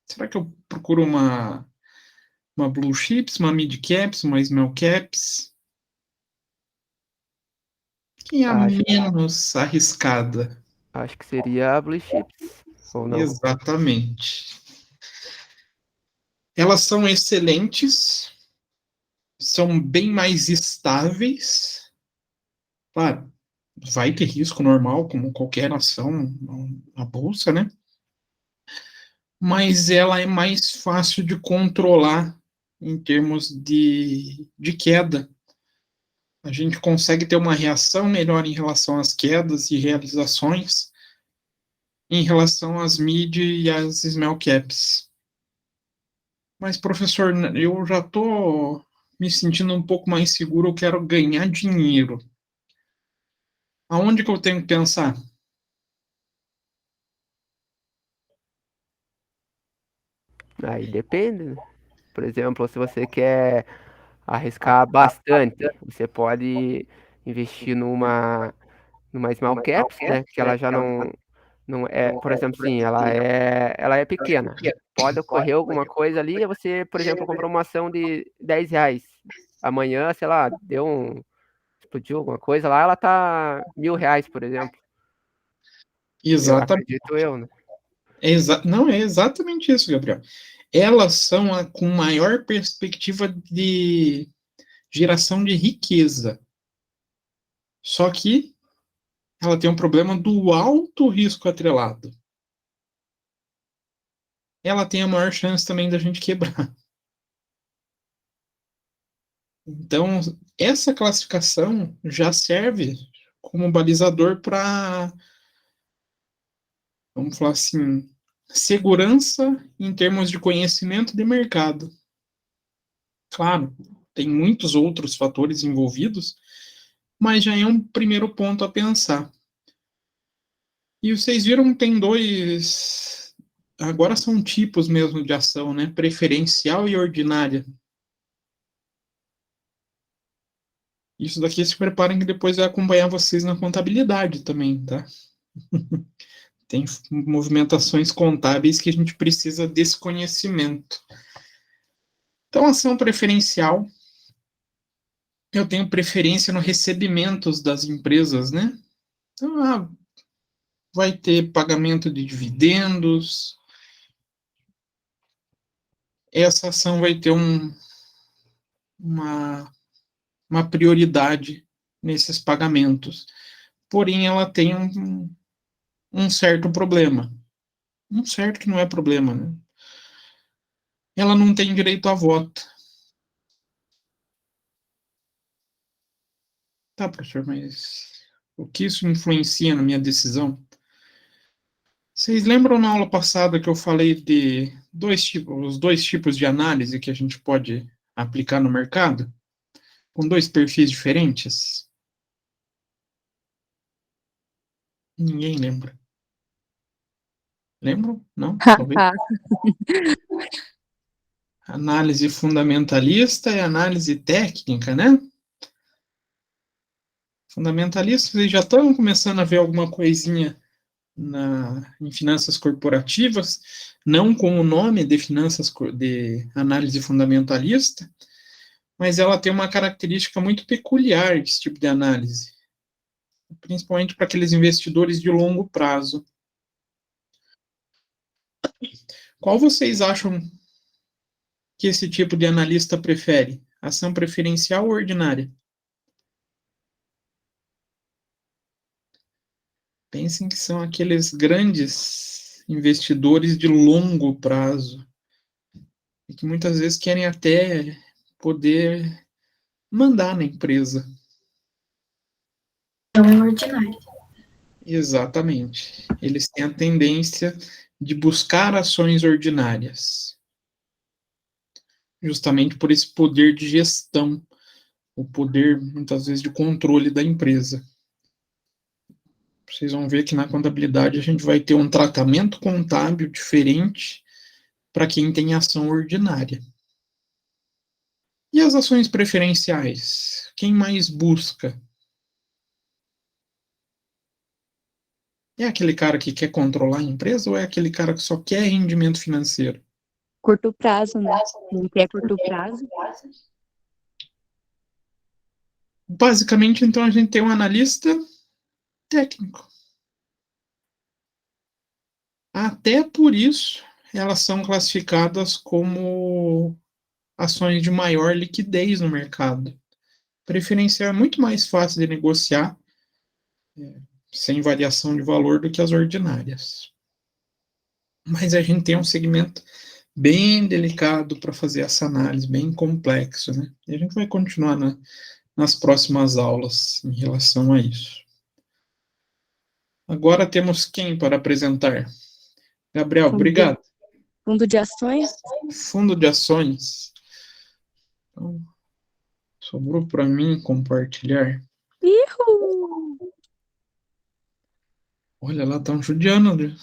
Será que eu procuro uma Blue Chips, uma Mid Caps, uma Small Caps? Quem é a menos arriscada? Acho que seria a Blue Chips, ou não? Exatamente. Elas são excelentes, são bem mais estáveis. Claro, vai ter risco normal, como qualquer ação na bolsa, né? Mas ela é mais fácil de controlar em termos de queda. A gente consegue ter uma reação melhor em relação às quedas e realizações em relação às mid e às small caps. Mas, professor, eu já estou me sentindo um pouco mais seguro, eu quero ganhar dinheiro. Aonde que eu tenho que pensar? Aí depende, né? Por exemplo, se você quer arriscar bastante, você pode investir numa small caps, né? Que ela já não é, por exemplo, sim, ela é pequena. Pode ocorrer alguma coisa ali, você, por exemplo, comprou uma ação de R$ 10. Amanhã, sei lá, explodiu alguma coisa lá, ela tá R$ 1.000, por exemplo. Eu Exatamente. acredito eu, né? Não, é exatamente isso, Gabriel. Elas são com maior perspectiva de geração de riqueza. Só que ela tem um problema do alto risco atrelado. Ela tem a maior chance também da gente quebrar. Então, essa classificação já serve como balizador para, vamos falar assim, segurança em termos de conhecimento de mercado. Claro, tem muitos outros fatores envolvidos, mas já é um primeiro ponto a pensar. E vocês viram que tem dois. Agora são tipos mesmo de ação, né? Preferencial e ordinária. Isso daqui se preparem que depois vai acompanhar vocês na contabilidade também, tá? Tem movimentações contábeis que a gente precisa desse conhecimento. Então, ação preferencial, eu tenho preferência no recebimentos das empresas, né? Então, vai ter pagamento de dividendos. Essa ação vai ter uma prioridade nesses pagamentos. Porém, ela tem um certo problema. Um certo que não é problema, né? Ela não tem direito a voto. Tá, professor, mas o que isso influencia na minha decisão? Vocês lembram na aula passada que eu falei de os dois tipos de análise que a gente pode aplicar no mercado? Com dois perfis diferentes? Ninguém lembra. Lembram? Não? Talvez. Análise fundamentalista e análise técnica, né? Fundamentalista, vocês já estão começando a ver alguma coisinha em finanças corporativas, não com o nome de de análise fundamentalista, mas ela tem uma característica muito peculiar desse tipo de análise, principalmente para aqueles investidores de longo prazo. Qual vocês acham que esse tipo de analista prefere? Ação preferencial ou ordinária? Pensem que são aqueles grandes investidores de longo prazo, e que muitas vezes querem até poder mandar na empresa. Então é ordinário. Exatamente. Eles têm a tendência de buscar ações ordinárias. Justamente por esse poder de gestão, o poder, muitas vezes, de controle da empresa. Vocês vão ver que na contabilidade a gente vai ter um tratamento contábil diferente para quem tem ação ordinária. E as ações preferenciais? Quem mais busca? É aquele cara que quer controlar a empresa ou é aquele cara que só quer rendimento financeiro? Curto prazo, né? Não quer curto prazo. Basicamente, então, a gente tem um analista técnico. Até por isso, elas são classificadas como ações de maior liquidez no mercado. Preferencial é muito mais fácil de negociar, sem variação de valor, do que as ordinárias. Mas a gente tem um segmento bem delicado para fazer essa análise, bem complexo, né? E a gente vai continuar nas próximas aulas em relação a isso. Agora temos quem para apresentar? Gabriel, obrigado. Fundo de ações? Fundo de ações. Então, sobrou para mim compartilhar. Ihu! Olha lá, estão judiando. Né?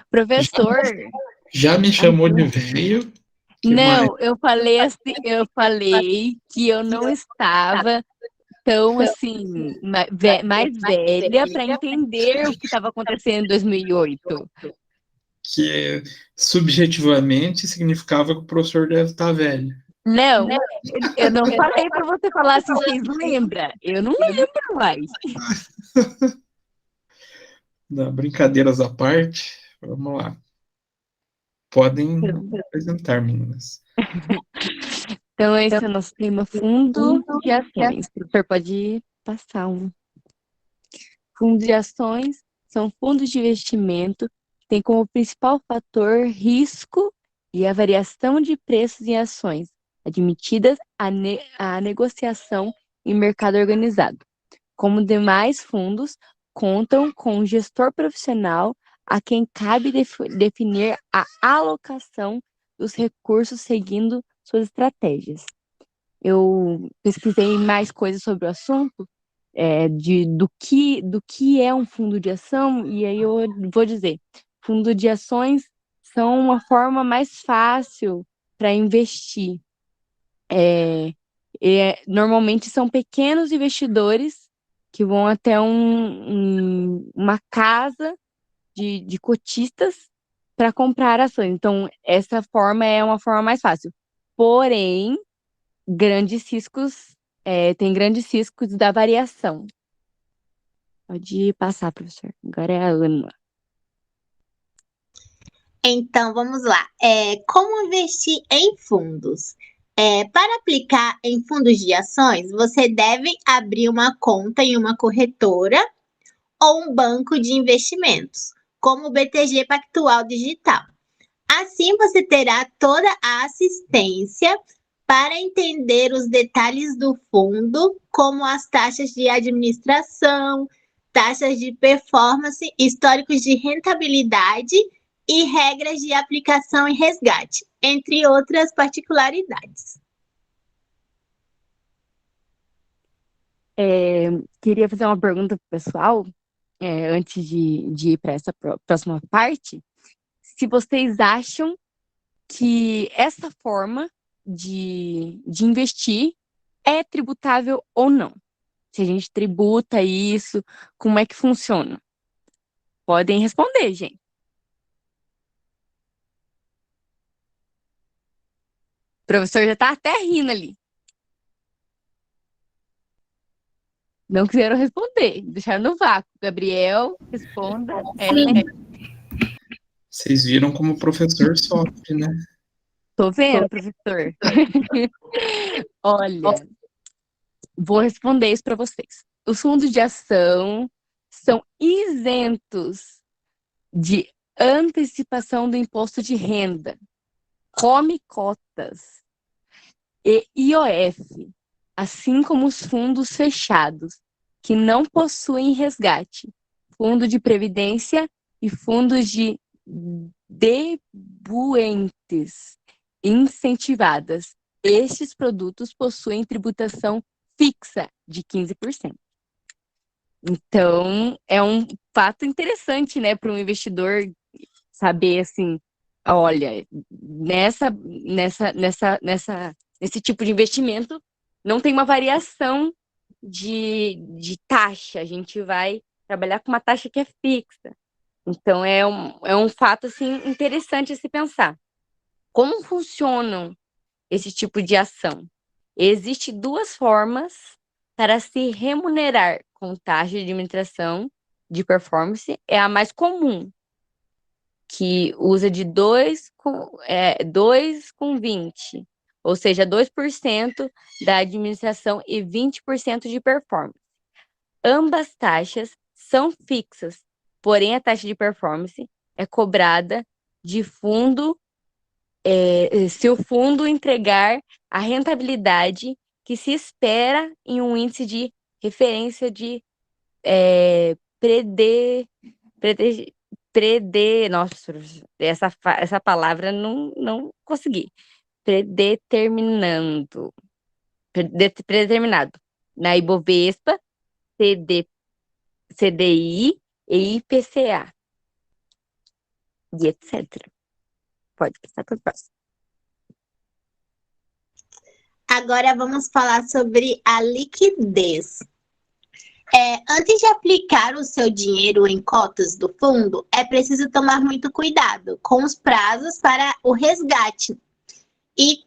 Professor. Já me chamou de velho. Não, eu falei assim, eu falei que eu não estava tão assim mais velha para entender o que estava acontecendo em 2008. Que subjetivamente significava que o professor deve estar velho. Não, eu não falei para você falar assim, vocês lembram? Eu não lembro mais. Não, brincadeiras à parte, vamos lá. Podem apresentar, meninas. Então, esse é o nosso tema, fundo de ações. O professor pode passar um. Fundos de ações são fundos de investimento que têm como principal fator risco e a variação de preços em ações admitidas à negociação em mercado organizado. Como demais fundos, contam com um gestor profissional a quem cabe definir a alocação dos recursos seguindo suas estratégias. Eu pesquisei mais coisas sobre o assunto, do que é um fundo de ação, e aí eu vou dizer, fundo de ações são uma forma mais fácil para investir. Normalmente são pequenos investidores que vão até uma casa de cotistas para comprar ações. Então, essa forma é uma forma mais fácil. Porém, tem grandes riscos da variação. Pode passar, professor. Agora é a Ana. Então, vamos lá. Como investir em fundos? Para aplicar em fundos de ações, você deve abrir uma conta em uma corretora ou um banco de investimentos, como o BTG Pactual Digital. Assim, você terá toda a assistência para entender os detalhes do fundo, como as taxas de administração, taxas de performance, históricos de rentabilidade e regras de aplicação e resgate, entre outras particularidades. Queria fazer uma pergunta para o pessoal, antes de ir para essa próxima parte. Se vocês acham que essa forma de investir é tributável ou não. Se a gente tributa isso, como é que funciona? Podem responder, gente. O professor já está até rindo ali. Não quiseram responder, deixaram no vácuo. Gabriel, responda. Vocês viram como o professor sofre, né? Tô vendo, professor. Olha, vou responder isso para vocês. Os fundos de ação são isentos de antecipação do imposto de renda, come cotas e IOF, assim como os fundos fechados, que não possuem resgate, fundo de previdência e fundos de debêntures incentivadas. Estes produtos possuem tributação fixa de 15%. Então, é um fato interessante, né, para um investidor saber, assim, olha, nesse tipo de investimento não tem uma variação de taxa, a gente vai trabalhar com uma taxa que é fixa. Então, é um fato, assim, interessante a se pensar. Como funcionam esse tipo de ação? Existem duas formas para se remunerar com taxa de administração de performance, é a mais comum. que usa de 2 com 20, ou seja, 2% da administração e 20% de performance. Ambas taxas são fixas, porém a taxa de performance é cobrada de fundo se o fundo entregar a rentabilidade que se espera em um índice de referência de nossa, essa palavra não consegui. Predeterminado. Na Ibovespa, CDI e IPCA. E etc. Pode passar para o próximo. Agora vamos falar sobre a liquidez. Antes de aplicar o seu dinheiro em cotas do fundo, é preciso tomar muito cuidado com os prazos para o resgate e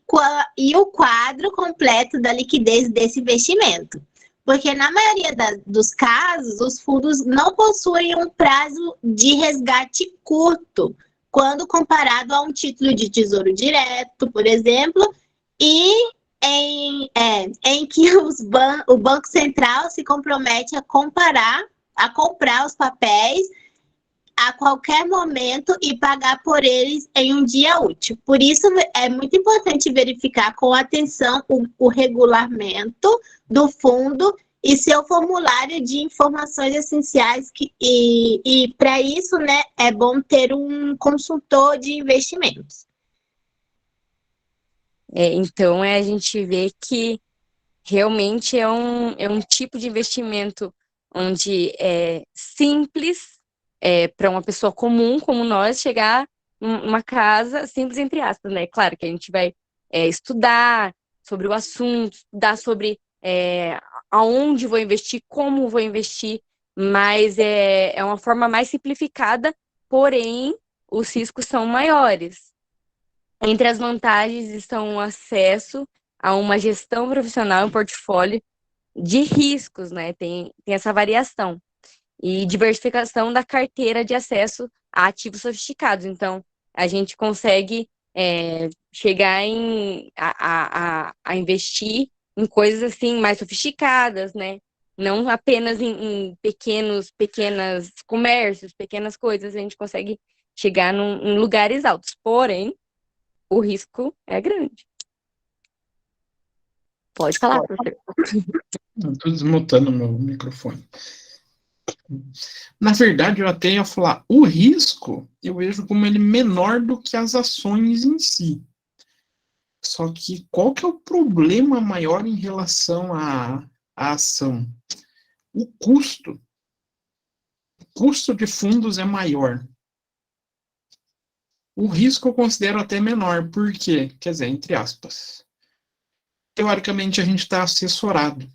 o quadro completo da liquidez desse investimento. Porque na maioria dos casos, os fundos não possuem um prazo de resgate curto, quando comparado a um título de tesouro direto, por exemplo, e em que o Banco Central se compromete a comprar os papéis a qualquer momento e pagar por eles em um dia útil. Por isso, é muito importante verificar com atenção o regulamento do fundo e seu formulário de informações essenciais, e para isso, né, é bom ter um consultor de investimentos. Então, a gente vê que realmente é um tipo de investimento onde é simples para uma pessoa comum, como nós, chegar numa casa, simples entre aspas, né? Claro que a gente vai estudar sobre o assunto, estudar sobre aonde vou investir, como vou investir, mas é uma forma mais simplificada, porém, os riscos são maiores. Entre as vantagens estão o acesso a uma gestão profissional, um portfólio de riscos, né? Tem essa variação. E diversificação da carteira de acesso a ativos sofisticados. Então, a gente consegue chegar a investir em coisas assim mais sofisticadas, né? Não apenas em pequenos comércios, pequenas coisas, a gente consegue chegar em lugares altos. Porém, o risco é grande. Pode falar, professor. Estou desmutando meu microfone. Na verdade, eu até ia falar, o risco, eu vejo como ele menor do que as ações em si. Só que qual que é o problema maior em relação à ação? O custo. O custo de fundos é maior. O risco eu considero até menor, por quê? Quer dizer, entre aspas. Teoricamente, a gente está assessorado.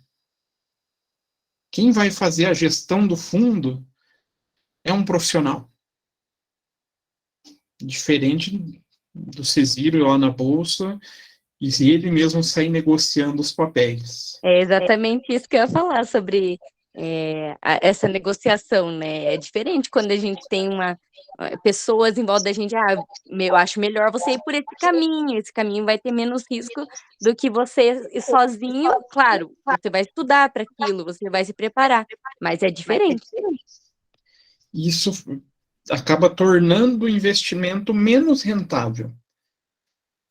Quem vai fazer a gestão do fundo é um profissional. Diferente do Cesiro lá na bolsa, e se ele mesmo sair negociando os papéis. É exatamente isso que eu ia falar sobre essa negociação, né? É diferente quando a gente tem pessoas em volta da gente, eu acho melhor você ir por esse caminho vai ter menos risco do que você ir sozinho. Claro, você vai estudar para aquilo, você vai se preparar, mas é diferente. Isso acaba tornando o investimento menos rentável.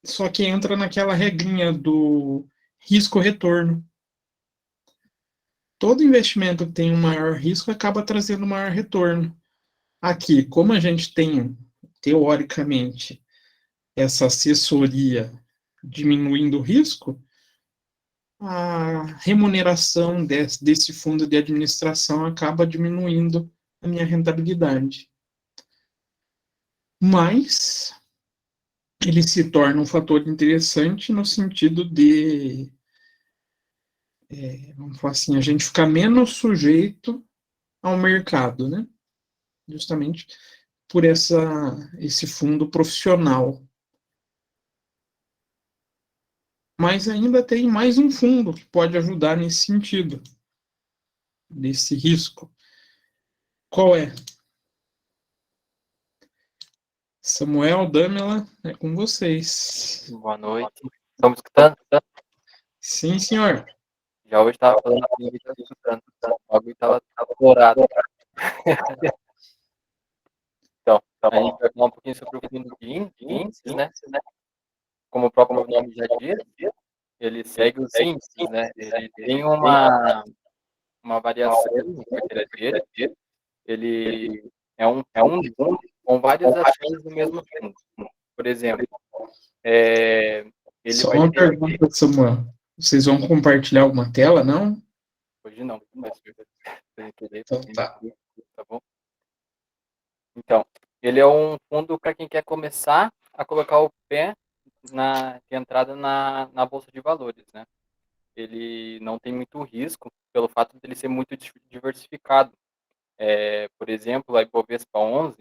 Só que entra naquela regrinha do risco-retorno. Todo investimento que tem um maior risco acaba trazendo um maior retorno. Aqui, como a gente tem, teoricamente, essa assessoria diminuindo o risco, a remuneração desse fundo de administração acaba diminuindo a minha rentabilidade. Mas ele se torna um fator interessante no sentido de, vamos falar assim, a gente ficar menos sujeito ao mercado, né? Justamente por esse fundo profissional. Mas ainda tem mais um fundo que pode ajudar nesse sentido, desse risco. Qual é? Samuel, Dâmila, é com vocês. Boa noite. Estão me escutando? Sim, senhor. Já hoje estava falando a ninguém estava escutando. O bagulho estava dourado. Então, a gente vai falar um pouquinho sobre o fundo de índices, né? Como o próprio nome já diz, ele segue os índices, né? Ele tem uma variação na carteira dele. Ele é um fundo com várias ações no mesmo fundo. Por exemplo, ele Só vai uma ter... pergunta, Samuel. Vocês vão compartilhar uma tela, não? Hoje não, mas Então tá. Tá bom? Então, ele é um fundo para quem quer começar a colocar o pé de entrada na Bolsa de Valores, né? Ele não tem muito risco pelo fato de ele ser muito diversificado. Por exemplo, a Ibovespa 11,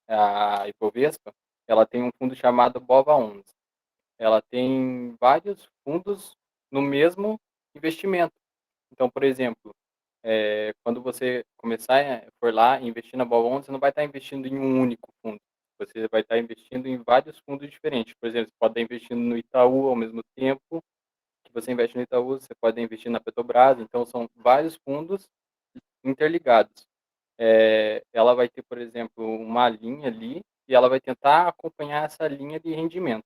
a Ibovespa, ela tem um fundo chamado BOVA 11. Ela tem vários fundos no mesmo investimento. Então, por exemplo, quando você for lá investir na BOVA 11, você não vai estar investindo em um único fundo. Você vai estar investindo em vários fundos diferentes. Por exemplo, você pode estar investindo no Itaú ao mesmo tempo que você investe no Itaú, você pode investir na Petrobras. Então, são vários fundos interligados. Ela vai ter, por exemplo, uma linha ali e ela vai tentar acompanhar essa linha de rendimento.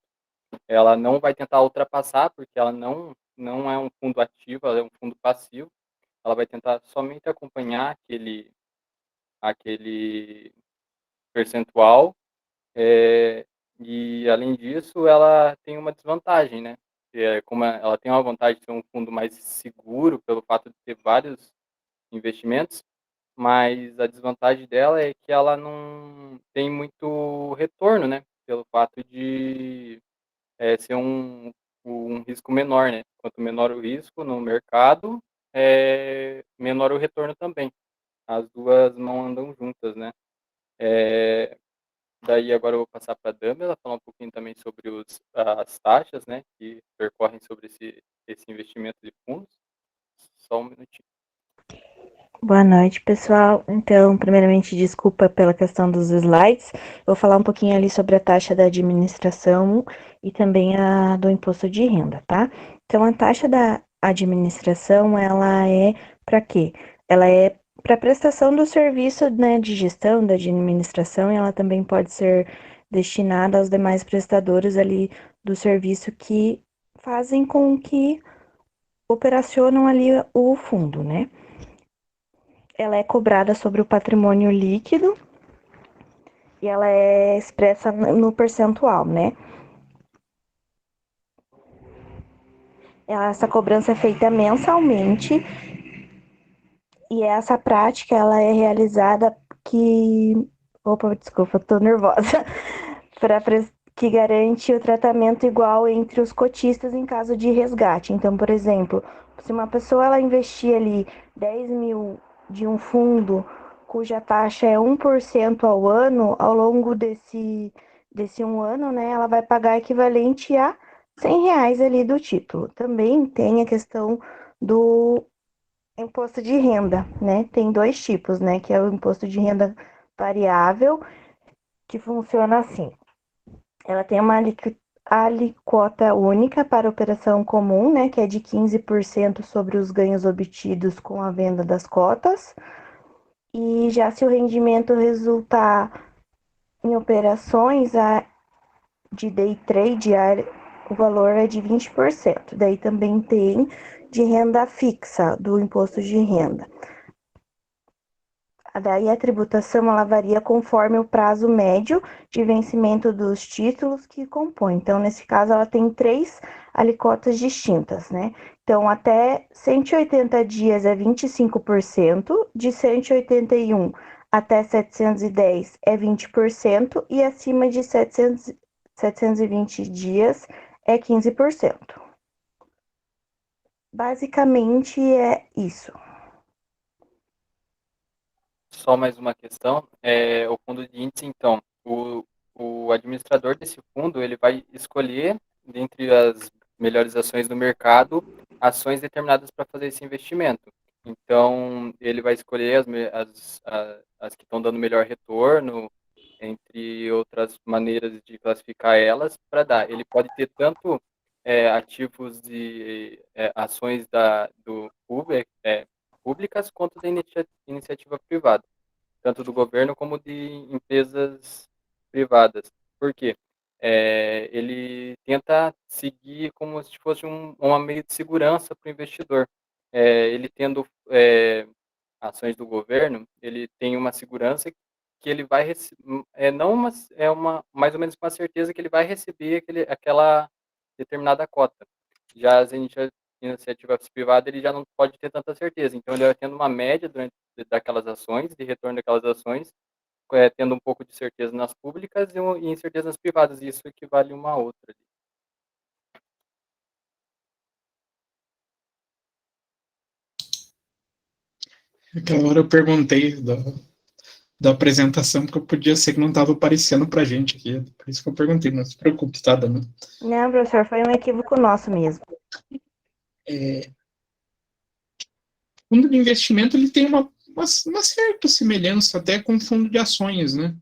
Ela não vai tentar ultrapassar, porque ela não é um fundo ativo, ela é um fundo passivo. Ela vai tentar somente acompanhar aquele percentual. E, além disso, ela tem uma desvantagem, né? Como ela tem uma vantagem de ser um fundo mais seguro, pelo fato de ter vários investimentos, mas a desvantagem dela é que ela não tem muito retorno, né? Pelo fato de ser um risco menor, né? Quanto menor o risco no mercado, menor o retorno também. As duas não andam juntas, né? Daí agora eu vou passar para a Dami, ela falar um pouquinho também sobre as taxas, né? Que percorrem sobre esse investimento de fundos. Só um minutinho. Boa noite, pessoal. Então, primeiramente, desculpa pela questão dos slides. Vou falar um pouquinho ali sobre a taxa da administração e também a do imposto de renda, tá? Então, a taxa da administração, ela é para quê? Ela é para prestação do serviço, né, de gestão da administração, e ela também pode ser destinada aos demais prestadores ali do serviço que fazem com que operacionam ali o fundo, né? Ela é cobrada sobre o patrimônio líquido e ela é expressa no percentual, né? Essa cobrança é feita mensalmente e essa prática ela é realizada Opa, desculpa, tô nervosa. Que garante o tratamento igual entre os cotistas em caso de resgate. Então, por exemplo, se uma pessoa ela investir ali 10 mil de um fundo cuja taxa é 1% ao ano, ao longo desse um ano, né, ela vai pagar equivalente a R$100 ali do título. Também tem a questão do imposto de renda, né? Tem dois tipos, né, que é o imposto de renda variável, que funciona assim. Ela tem uma alíquota única para operação comum, né, que é de 15% sobre os ganhos obtidos com a venda das cotas. E já se o rendimento resultar em operações de day trade, o valor é de 20%. Daí também tem de renda fixa, do imposto de renda. Daí a tributação ela varia conforme o prazo médio de vencimento dos títulos que compõem. Então, nesse caso, ela tem 3 alíquotas distintas, né? Então, até 180 dias é 25%, de 181 até 710 é 20%, e acima de 720 dias é 15%. Basicamente é isso. Só mais uma questão, o fundo de índice, então, o administrador desse fundo, ele vai escolher, dentre as melhores ações do mercado, ações determinadas para fazer esse investimento. Então, ele vai escolher as que estão dando melhor retorno, entre outras maneiras de classificar elas, para dar. Ele pode ter tanto ativos de ações públicas quanto da iniciativa privada, tanto do governo como de empresas privadas. Por quê? Ele tenta seguir como se fosse uma meio de segurança para o investidor. Ele tendo ações do governo, ele tem uma segurança que ele vai não mais ou menos uma certeza que ele vai receber aquela determinada cota. Já as iniciativas privadas, ele já não pode ter tanta certeza. Então, ele vai tendo uma média daquelas ações, de retorno daquelas ações, tendo um pouco de certeza nas públicas e incerteza nas privadas. E isso equivale uma a outra. Aquela hora eu perguntei da apresentação, porque podia ser que não estava aparecendo para a gente aqui. Por isso que eu perguntei, não se preocupe, tá, Dana? Não, professor, foi um equívoco nosso mesmo. Fundo de investimento ele tem uma certa semelhança até com fundo de ações, né?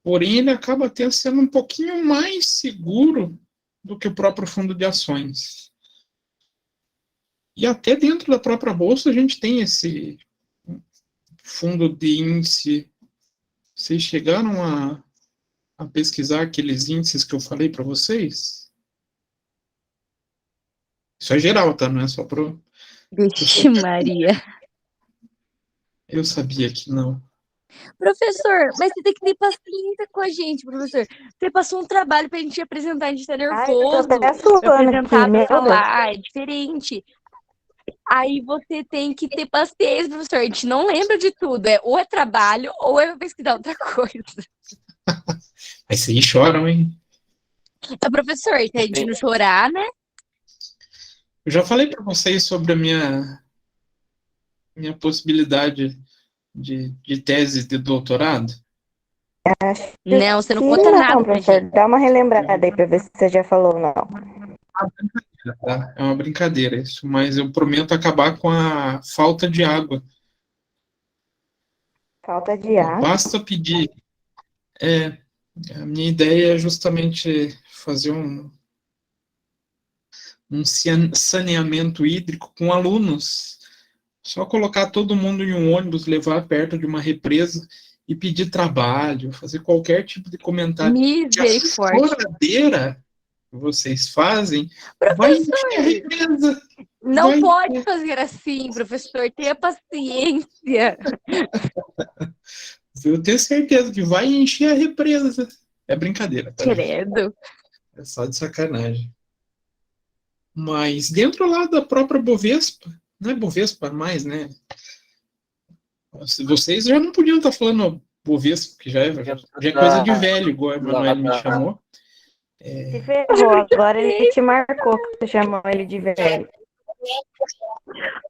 Porém, ele acaba até sendo um pouquinho mais seguro do que o próprio fundo de ações. E até dentro da própria bolsa a gente tem esse fundo de índice. Vocês chegaram a pesquisar aqueles índices que eu falei para vocês? Isso é geral, tá? Não é só para... Vixe, Maria. Eu sabia que não. Professor, mas você tem que ter paciência com a gente, professor. Você passou um trabalho pra gente apresentar, a gente tá nervoso. eu tô até suando Pra apresentar, aqui, meu pra Deus. falar, é diferente. Aí você tem que ter paciência, professor. A gente não lembra de tudo. Ou é trabalho, ou é pesquisar outra coisa. Mas vocês choram, hein? Então, professor, se a gente não chorar, né? Eu já falei para vocês sobre a minha possibilidade de tese de doutorado? Não, você não conta nada pra professor. gente. Dá uma relembrada aí para ver se você já falou ou não. Tá? É uma brincadeira isso, mas eu prometo acabar com a falta de água. Falta de ar. Basta pedir. A minha ideia é justamente fazer um saneamento hídrico com alunos. Só colocar todo mundo em um ônibus, levar perto de uma represa e pedir trabalho, fazer qualquer tipo de comentário. Misericórdia. A choradeira que vocês fazem vai encher a represa. Não pode fazer assim, professor. Tenha paciência. Eu tenho certeza que vai encher a represa. É brincadeira, tá? Credo. É só de sacanagem. Mas dentro lá da própria Bovespa, não é Bovespa mais, né? Vocês já não podiam estar falando Bovespa, que já é coisa de velho, igual a Emanuele me chamou. Se ferrou, agora ele te marcou que você chamou ele de velho.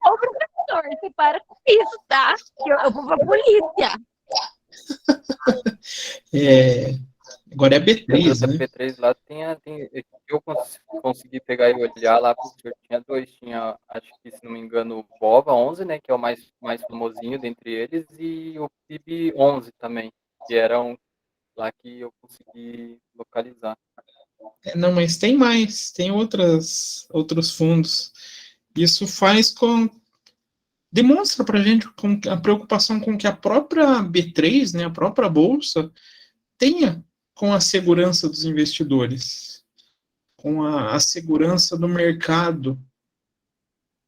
Ô, professor, você para com isso, tá? Eu vou pra polícia. Agora é B3, Dentro né? da B3 lá eu consegui pegar e olhar lá, porque tinha dois, acho que, se não me engano, o BOVA 11, né, que é o mais famosinho dentre eles, e o PIB 11 também, que eram lá que eu consegui localizar. Não, mas tem mais, tem outros fundos. Isso demonstra para a gente a preocupação com que a própria B3, né, a própria Bolsa, tenha com a segurança dos investidores, com a segurança do mercado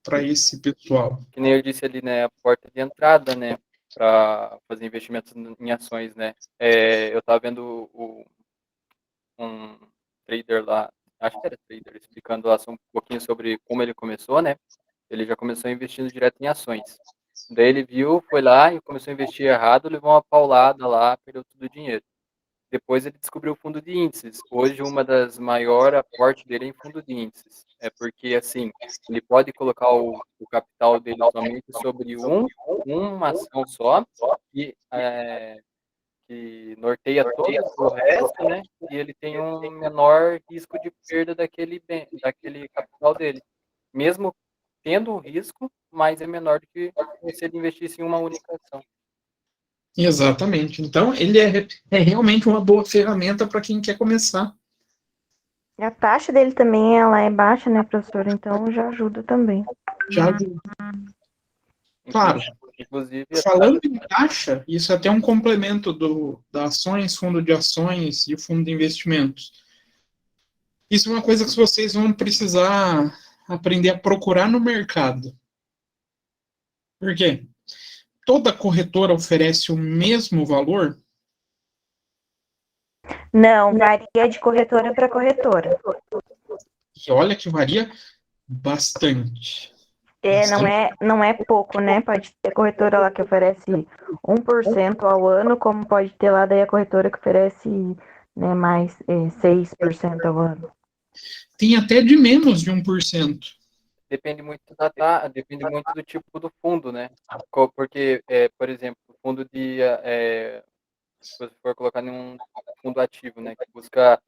para esse pessoal. Que nem eu disse ali, né, a porta de entrada, né, para fazer investimentos em ações, né. Eu estava vendo um trader lá, acho que era trader, explicando lá um pouquinho sobre como ele começou, né. Ele já começou investindo direto em ações. Daí ele viu, foi lá e começou a investir errado, levou uma paulada lá, perdeu todo o dinheiro. Depois ele descobriu o fundo de índices. Hoje, uma das maiores aportes dele é em fundo de índices. É porque, assim, ele pode colocar o capital dele somente sobre uma ação só, que norteia todo o resto, né? E ele tem um menor risco de perda daquele capital dele. Mesmo tendo um risco, mas é menor do que se ele investisse em uma única ação. Exatamente. Então, ele é realmente uma boa ferramenta para quem quer começar. E a taxa dele também, ela é baixa, né, professor? Então já ajuda também. Já ajuda. Claro, Inclusive, falando em taxa, isso é até um complemento da ações, fundo de ações e fundo de investimentos. Isso é uma coisa que vocês vão precisar aprender a procurar no mercado. Por quê? Toda corretora oferece o mesmo valor? Não, varia de corretora para corretora. E olha que varia bastante. Não é pouco, né? Pode ter corretora lá que oferece 1% ao ano, como pode ter lá daí a corretora que oferece, né, mais 6% ao ano. Tem até de menos de 1%. depende muito depende muito do tipo do fundo, né? Porque, por exemplo, o fundo se você for colocar em um fundo ativo, né, que busca,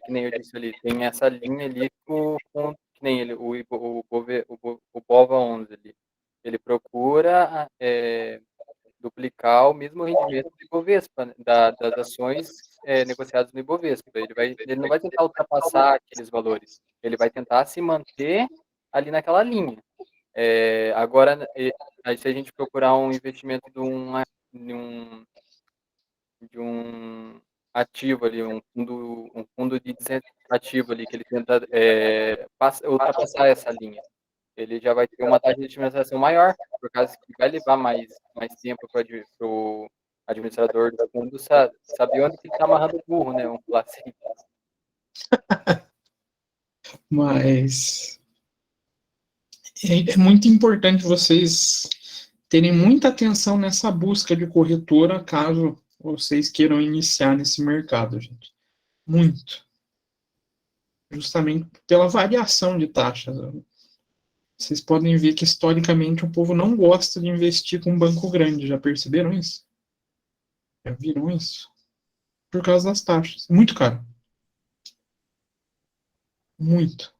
que nem eu disse ali, tem essa linha ali que o fundo, que nem ele, o BOVA 11 ali, ele procura duplicar o mesmo rendimento do Ibovespa, né, das ações negociadas no Ibovespa. Ele não vai tentar ultrapassar aqueles valores, ele vai tentar se manter ali naquela linha. Agora, aí se a gente procurar um investimento de um ativo ali, um fundo de ativo ali, que ele tenta ultrapassar essa linha, ele já vai ter uma taxa de administração maior, por causa que vai levar mais tempo para o administrador do fundo saber onde que está amarrando o burro, né? Vamos falar assim. Mas é muito importante vocês terem muita atenção nessa busca de corretora, caso vocês queiram iniciar nesse mercado, gente. Muito. Justamente pela variação de taxas. Vocês podem ver que, historicamente, o povo não gosta de investir com um banco grande. Já perceberam isso? Já viram isso? Por causa das taxas. Muito caro. Muito.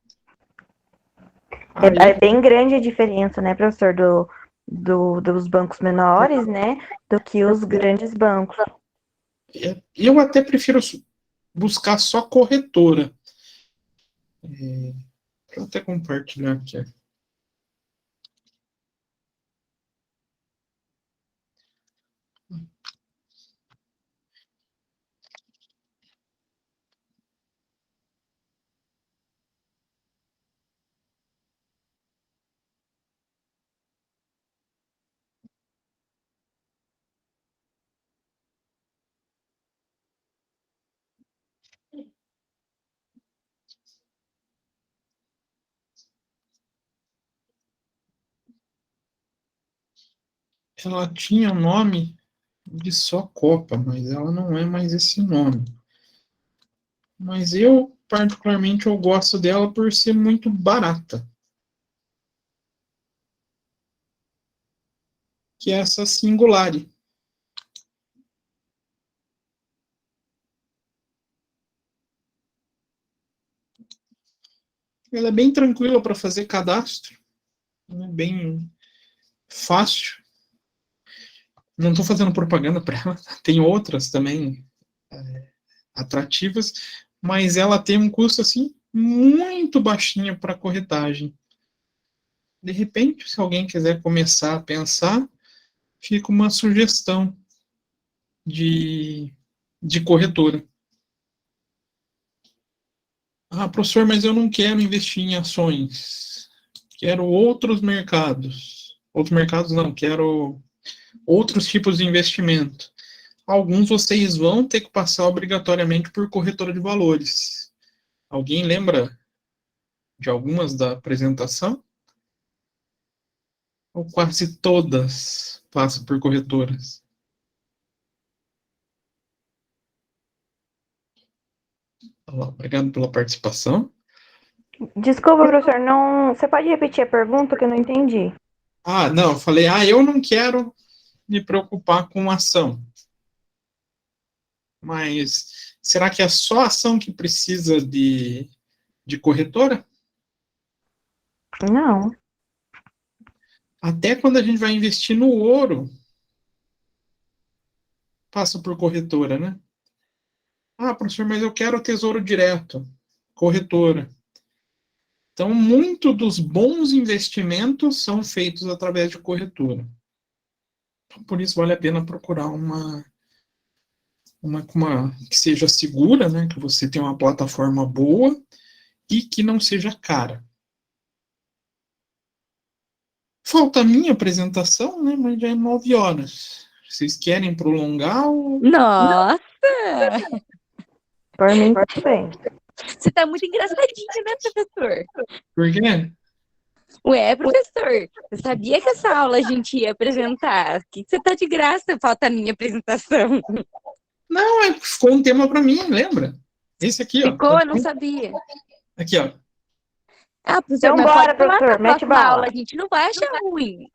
É bem grande a diferença, né, professor, dos bancos menores, né, do que os grandes bancos. Eu até prefiro buscar só corretora. Deixa eu até compartilhar aqui. Ela tinha o nome de só Copa, mas ela não é mais esse nome. Mas eu, particularmente, eu gosto dela por ser muito barata. Que é essa Singulari. Ela é bem tranquila para fazer cadastro. É bem fácil. Não estou fazendo propaganda para ela. Tem outras também atrativas, mas ela tem um custo assim muito baixinho para corretagem. De repente, se alguém quiser começar a pensar, fica uma sugestão de corretora. Ah, professor, mas eu não quero investir em ações. Quero outros mercados. Outros mercados não, quero outros tipos de investimento. Alguns vocês vão ter que passar obrigatoriamente por corretora de valores. Alguém lembra de algumas da apresentação? Ou quase todas passam por corretoras? Obrigado pela participação. Desculpa, professor, não. Você pode repetir a pergunta que eu não entendi? Não, eu falei, eu não quero me preocupar com ação. Mas será que é só ação que precisa de corretora? Não. Até quando a gente vai investir no ouro, passa por corretora, né? Ah, professor, mas eu quero Tesouro Direto, corretora. Então, muito dos bons investimentos são feitos através de corretora. Então, por isso, vale a pena procurar uma que seja segura, né? Que você tenha uma plataforma boa e que não seja cara. Falta a minha apresentação, né? Mas já é 9 horas. Vocês querem prolongar ou... Nossa! Por mim, tudo bem. Você tá muito engraçadinho, né, professor? Por quê? Ué, professor, eu sabia que essa aula a gente ia apresentar. O que você tá de graça? Falta a minha apresentação. Não, ficou um tema para mim, lembra? Esse aqui, ó. Ficou? Eu não sabia. Aqui, ó. Ah, professor, Então mas bora, pode falar professor, na mete próxima bala. aula, a gente não vai achar ruim.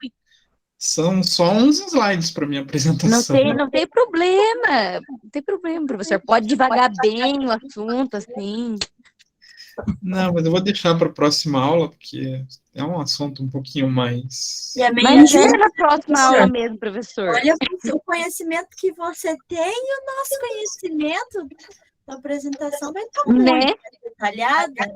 São só uns slides para minha apresentação. Não tem problema. Não tem problema, professor. Pode devagar bem o assunto, assim. Não, mas eu vou deixar para a próxima aula, porque é um assunto um pouquinho mais... Mas é na próxima aula mesmo, professor. Olha o conhecimento que você tem e o nosso conhecimento da apresentação vai estar muito detalhada.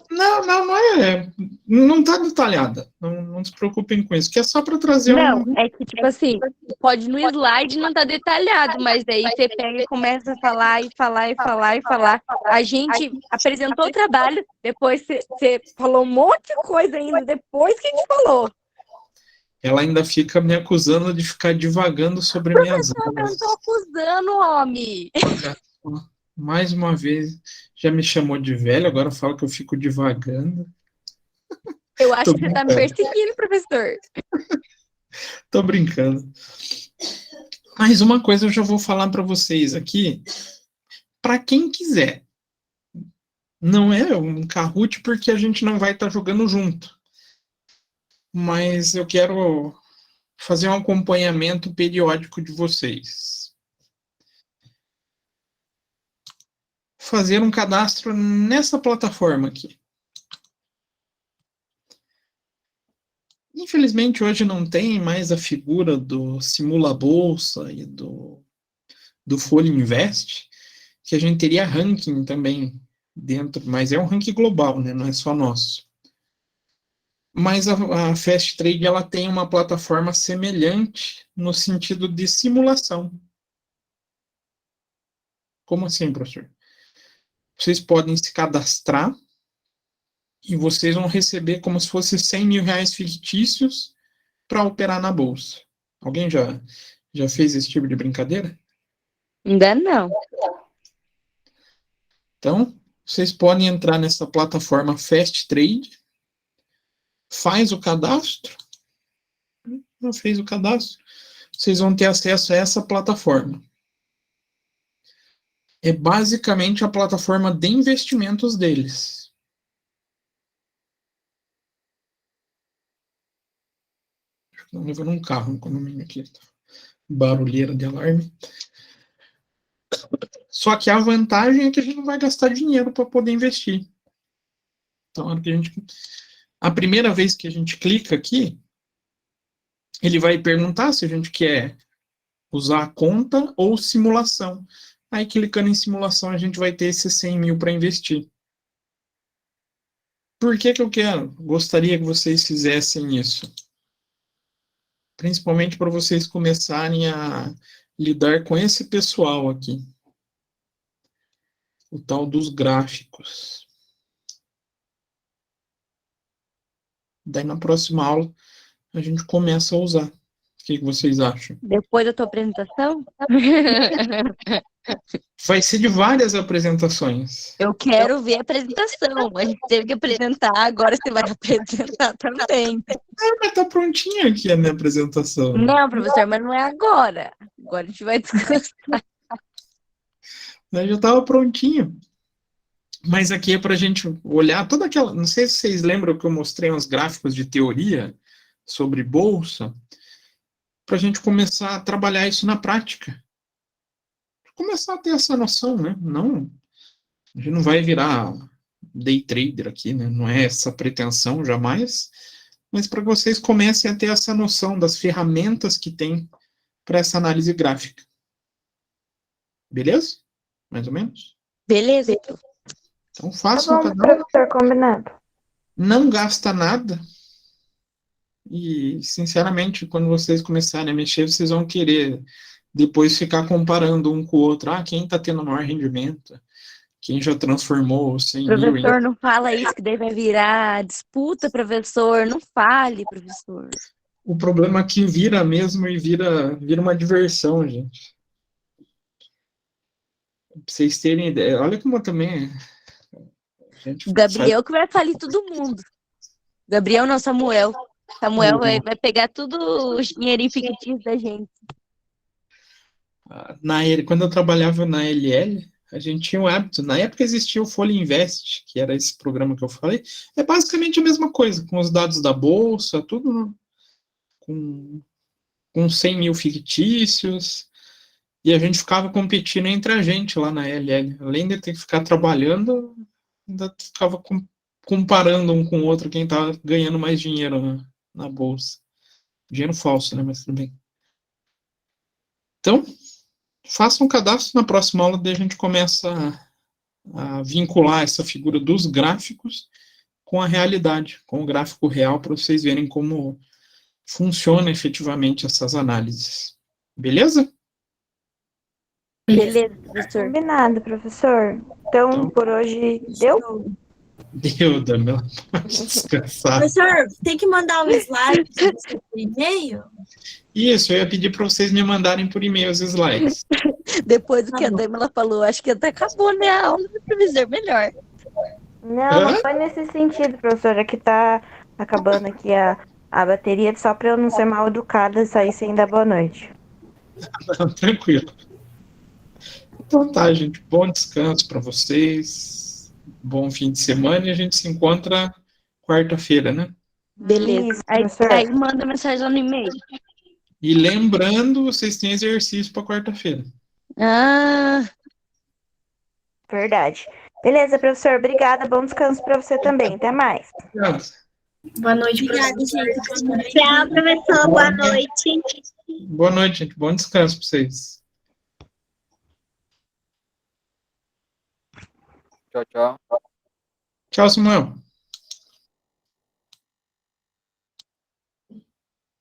Não é. Não está detalhada. Não se preocupem com isso, que é só para trazer Não, é que, tipo assim, pode no slide não tá detalhado, mas daí você pega e começa a falar e falar e falar e falar. A gente apresentou o trabalho, depois você falou um monte de coisa ainda, depois que a gente falou. Ela ainda fica me acusando de ficar divagando sobre minhas Eu aulas. não tô acusando, homem. Mais uma vez, já me chamou de velho, agora fala que eu fico divagando. Eu acho Tô que você tá me brincando. perseguindo, professor. Tô brincando. Mas uma coisa eu já vou falar para vocês aqui, para quem quiser. Não é um Kahoot porque a gente não vai estar jogando junto. Mas eu quero fazer um acompanhamento periódico de vocês. Fazer um cadastro nessa plataforma aqui. Infelizmente, hoje não tem mais a figura do Simula Bolsa e do Folha Invest, que a gente teria ranking também dentro, mas é um ranking global, né? Não é só nosso. Mas a Fast Trade ela tem uma plataforma semelhante no sentido de simulação. Como assim, professor? Vocês podem se cadastrar e vocês vão receber como se fosse 100 mil reais fictícios para operar na bolsa. Alguém já fez esse tipo de brincadeira? Ainda não. Então, vocês podem entrar nessa plataforma Fast Trade, faz o cadastro, não fez o cadastro, vocês vão ter acesso a essa plataforma. É basicamente a plataforma de investimentos deles. Não levando um carro, um condomínio aqui. Barulheira de alarme. Só que a vantagem é que a gente não vai gastar dinheiro para poder investir. Então, a primeira vez que a gente clica aqui, ele vai perguntar se a gente quer usar a conta ou simulação. Aí, clicando em simulação, a gente vai ter esses 100 mil para investir. Por que eu gostaria que vocês fizessem isso? Principalmente para vocês começarem a lidar com esse pessoal aqui. O tal dos gráficos. Daí, na próxima aula, a gente começa a usar. O que vocês acham? Depois da tua apresentação? Vai ser de várias apresentações. Eu quero ver a apresentação. A gente teve que apresentar, agora você vai apresentar também. Mas tá prontinha aqui a minha apresentação. Não, professor, mas não é agora. Agora a gente vai descansar. Já estava prontinho. Mas aqui é para a gente olhar toda aquela... Não sei se vocês lembram que eu mostrei uns gráficos de teoria sobre bolsa, para a gente começar a trabalhar isso na prática. Começar a ter essa noção, né? Não, a gente não vai virar day trader aqui, né? Não é essa pretensão, jamais. Mas para que vocês comecem a ter essa noção das ferramentas que tem para essa análise gráfica. Beleza? Mais ou menos? Beleza. Então Tá façam bom, cada um. professor, combinado. Não gasta nada. E, sinceramente, quando vocês começarem a mexer, vocês vão querer depois ficar comparando um com o outro. Ah, quem está tendo maior rendimento? Quem já transformou 100 mil em... Professor, não fala isso, que daí vai virar disputa, professor. Não fale, professor. O problema é que vira mesmo e vira uma diversão, gente. Pra vocês terem ideia. Olha como também... a gente O Gabriel que vai falir todo mundo. Gabriel não, Samuel. Samuel vai pegar tudo o dinheirinho fictício da gente. Quando eu trabalhava na LL, a gente tinha um hábito. Na época existia o Folha Invest, que era esse programa que eu falei. É basicamente a mesma coisa, com os dados da bolsa, tudo com 100 mil fictícios. E a gente ficava competindo entre a gente lá na LL. Além de ter que ficar trabalhando, ainda ficava comparando um com o outro quem estava ganhando mais dinheiro na bolsa. Dinheiro falso, né? Mas tudo bem. Então, faça um cadastro. Na próxima aula, daí a gente começa a vincular essa figura dos gráficos com a realidade, com o gráfico real, para vocês verem como funciona efetivamente essas análises. Beleza? Beleza, professor. Combinado, professor. Então, por hoje, deu? Deu, Damila. Pode descansar. Professor, tem que mandar um slide para você por e-mail? Isso, eu ia pedir para vocês me mandarem por e-mail os slides. Depois do que a Damila falou, acho que até acabou, né? A aula do professor, melhor. Não foi nesse sentido, professor. É que tá acabando aqui a bateria, só para eu não ser mal educada e sair sem dar boa noite. Não, tranquilo. Então tá, gente. Bom descanso para vocês. Bom fim de semana e a gente se encontra quarta-feira, né? Beleza. Isso, professor. Aí manda mensagem lá no e-mail. E lembrando, vocês têm exercício para quarta-feira. Ah, Verdade. Beleza, professor. Obrigada. Bom descanso para você também. Até mais. Boa noite, Obrigada, professor. gente. Tchau, professor. Boa noite. Boa noite, gente. Bom descanso para vocês. Tchau, tchau. Tchau, Samuel.